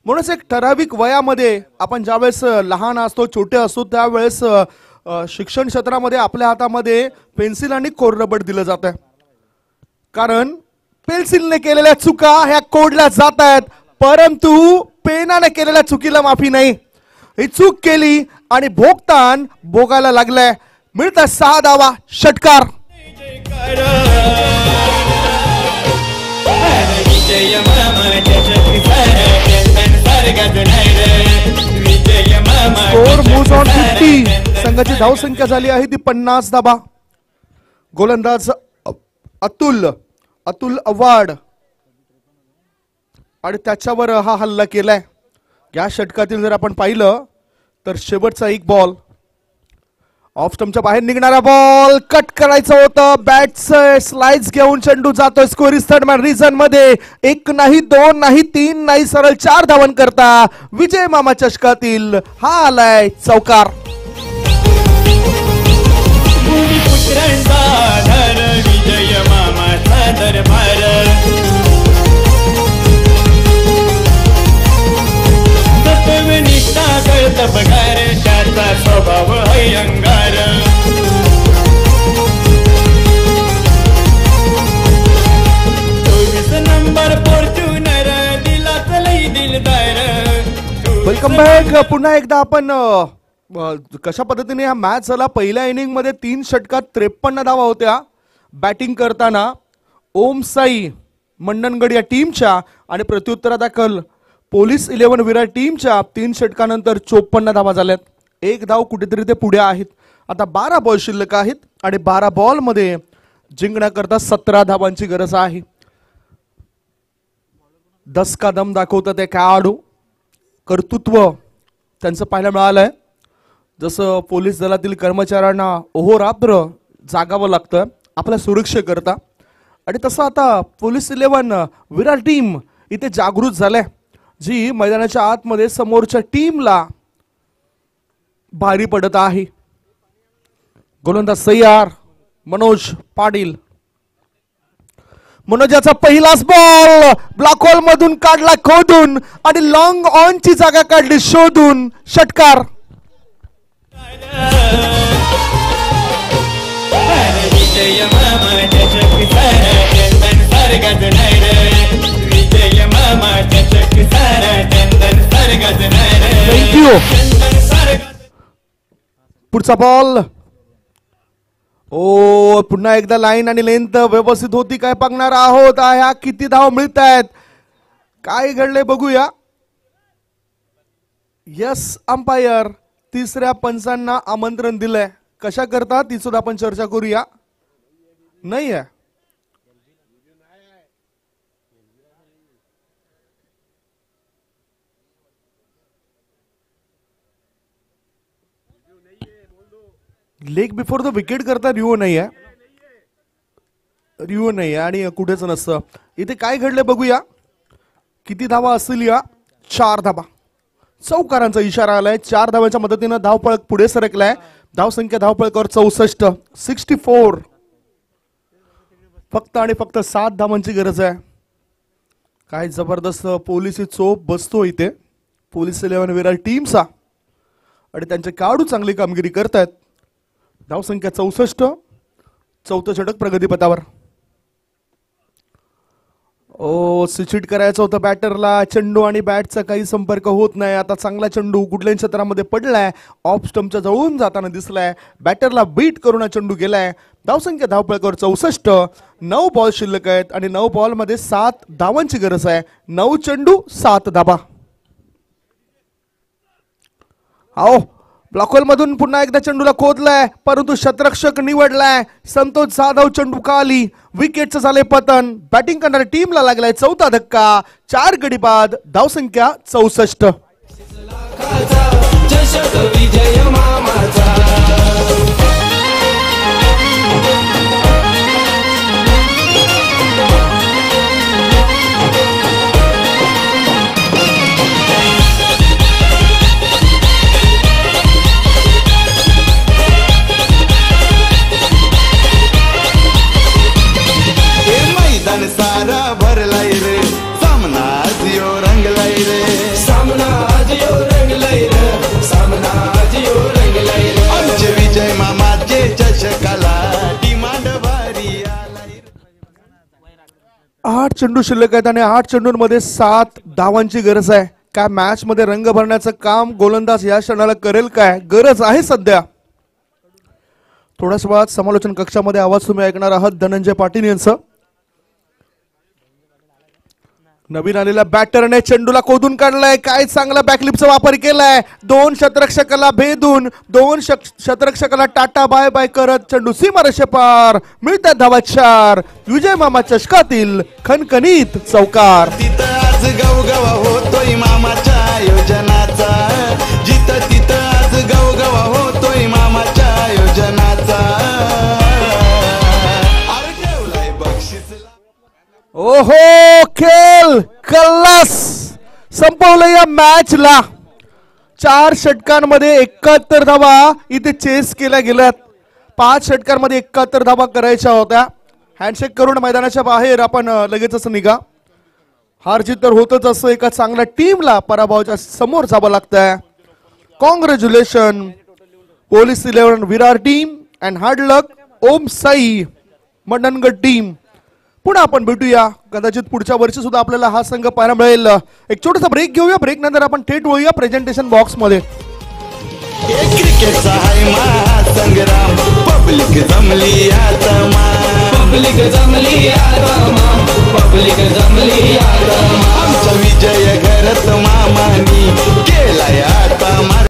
म्हणूनच एक ठराविक वयामध्ये आपण ज्यावेळेस लहान असतो, छोटे असतो, त्यावेळेस शिक्षण क्षेत्रामध्ये आपल्या हातामध्ये पेन्सिल आणि कोररबड दिलं जात आहे. कारण पेन्सिलने केलेल्या चुका ह्या कोडल्या जात आहेत, परंतु पेनाने केलेल्या चुकीला माफी नाही. ही चूक केली आणि भोगतान भोगायला लागलाय. मिळतात 6 धावा. षटकार. Score moves on 50. संघाची धावसंख्या झाली आहे ती 50 धावा. गोलंदाज अतुल अवार्ड आणि त्याच्यावर हा हल्ला केलाय. या षटकातील जर आपण पाहिलं तर शेवटचा 1 बॉल, ऑफ स्टंपच्या बाहेर निघणारा बॉल कट करायचं होतं. बॅटचं स्लाइस घेऊन चेंडू जातोय स्कोरिस थर्ड मॅन रिझन मध्ये. 1 नाही, 2 नाही, 3 नाही, सरळ 4 धावन करता विजय मामा चषकातील हा आलाय चौकार. विजय मामाचा दरबार. निष्ठा कळत पगार, त्याचा स्वभाव अंगार. 24 नंबर फॉर्च्युनर दिलाच लई दिलदार. Welcome back. पुन्हा एकदा आपण कशा पद्धतीने हा मॅच झाला. पहिल्या इनिंग मध्ये 3 षटकात 53 धावा होत्या. बॅटिंग करताना ओम साई मंडणगड या टीमच्या आणि प्रत्युत्तरादाखल पोलीस 11 विरार टीमच्या 3 षटकानंतर 54 धावा झाल्यात. 1 धाव कुठेतरी ते पुढे आहेत. आता 12 बॉल शिल्लक आहेत आणि 12 बॉल मध्ये जिंकण्याकरता 17 धावांची गरज आहे. 10 का दम दाखवतात ते खेळाडू. कर्तृत्व त्यांचं पाहायला मिळालंय. जसं पोलीस दलातील कर्मचाऱ्यांना अहोरात्र जागावं लागतं आपल्या सुरक्षेकरता, आणि तसं आता पोलीस 11 विरार टीम इथे जागृत झालंय, जी मैदानाच्या आतमध्ये समोरच्या टीमला भारी पडत आहे. गोलंदाज सय्यार मनोज पाटील. मनोजाचा पहिलाच बॉल ब्लॅक होल मधून काढला खोदून आणि लॉंग ऑन ची जागा काढली शोधून. षटकार. चषक सारा चंदन सर गजणार विजय मामा चषक सारा चंदन सर गजणार थँक्यू. चंदन सर पुढचा बॉल. ओ पुन्हा एकदा लाईन आणि लेंथ व्यवस्थित होती काय बघणार आहोत. ह्या किती धाव मिळत आहेत काय घडले बघूया. यस अंपायर तिसऱ्या पंचांना आमंत्रण दिलंय. कशा करता ती सुद्धा आपण चर्चा करूया. नाही आहे लेग बिफोर द विकेट करता रिओ नाही आहे. रिओ नाही आहे आणि कुठेच नसतं. इथे काय घडले बघूया. किती धावा असतील या. 4 धावा. चौकारांचा इशारा आलाय. 4 धावांच्या मदतीनं धावपळ पुढे सरकलाय. धावसंख्या धावपळकावर 64 64. फक्त आणि फक्त 7 धावांची गरज आहे. काय जबरदस्त पोलिसी चोप बसतो इथे पोलीस 11 विरार टीमचा आणि त्यांचे खेळाडू चांगली कामगिरी करतायत. धावसंख्या 64. चौथं षटक प्रगतीपथावर. ओ स्विच करायचं होतं बॅटरला. चेंडू आणि बॅटचा काही संपर्क होत नाही. आता चांगला चेंडू कुठल्याही क्षेत्रामध्ये पडलाय. ऑफ स्टंपच्या जवळून जाताना दिसलाय. बॅटरला बीट करून हा चेंडू गेलाय. धावसंख्या धावपळकावर 64. 9 बॉल शिल्लक आहेत आणि 9 बॉलमध्ये 7 धावांची गरज आहे. 9 चेंडू 7 धावा. आओ ब्लॉकहोल मधून पुन्हा एकदा चेंडूला खोदलाय परंतु शतरक्षक निवडलाय. संतोष जाधव चेंडू खाली. विकेटचं झाले पतन. बॅटिंग करणाऱ्या टीमला लागलाय 4था धक्का. 4 गडी बाद. धावसंख्या 64. चषक विजय मामाचा मैदान सारा भरलाय रे. सामना आज यो रंगलाय रे. सामना आज यो रंगलाय रे. सामना आज यो रंगलाय रे. आमचे विजय मामाचे चषकाला डिमांड भारी आलाय. 8 चेंडू शिल्लक आहेत आणि 8 चेंडूंमध्ये 7 धावांची गरज आहे. काय मॅच मध्ये रंग भरण्याचं काम गोलंदाज या क्षणाला करेल काय. गरज आहे सध्या. थोड्याच वेळात समालोचन कक्षामध्ये आवाज तुम्ही ऐकणार आहात धनंजय पाटील यांचं. नवीन आलेल्या बॅटरने चेंडूला खोदून काढलाय. काय चांगला बॅकलिपचा वापर केलाय. 2 शतरक्षकाला भेदून 2 शतरक्षकाला टाटा बाय बाय करत चेंडू सीमारेषे पार. मिळतात धावा 4. विजय मामा चषकातील खणखणीत चौकार. तिथं आज गवगवा होतोय मामाच्या आयोजनाचा. जिथं तिथं आज गवगवा होतोय मामाच्या आयोजनाचा. अरे ठेवलाय बक्षीस. ओहो खेळ कल्लास संपवलं या मॅचला. 4 षटकांमध्ये 71 धावा इथे चेस केल्या गेल्यात. 5 षटकांमध्ये 71 धावा करायच्या होत्या. हँडशेक करून मैदानाच्या बाहेर आपण लगेचच निघा. हारजीत तर होतच असं. एका चांगल्या टीमला पराभवाच्या समोर जावं लागतंय. Congratulation police 11 Virar team and hard luck Om Sai Mandangad team. पुन्हा आपण भेटूया कदाचित पुढच्या वर्षी सुद्धा आपल्याला हा संघ पाहायला मिळेल. एक छोटासा ब्रेक घेऊया. ब्रेक नंतर आपण थेट वळूया प्रेझेंटेशन बॉक्स मध्ये. क्रिकेटचा हाय महासंग्राम. पब्लिक जमली आता पब्लिक जमली आता. पब्लिक जमली आता. आमच्या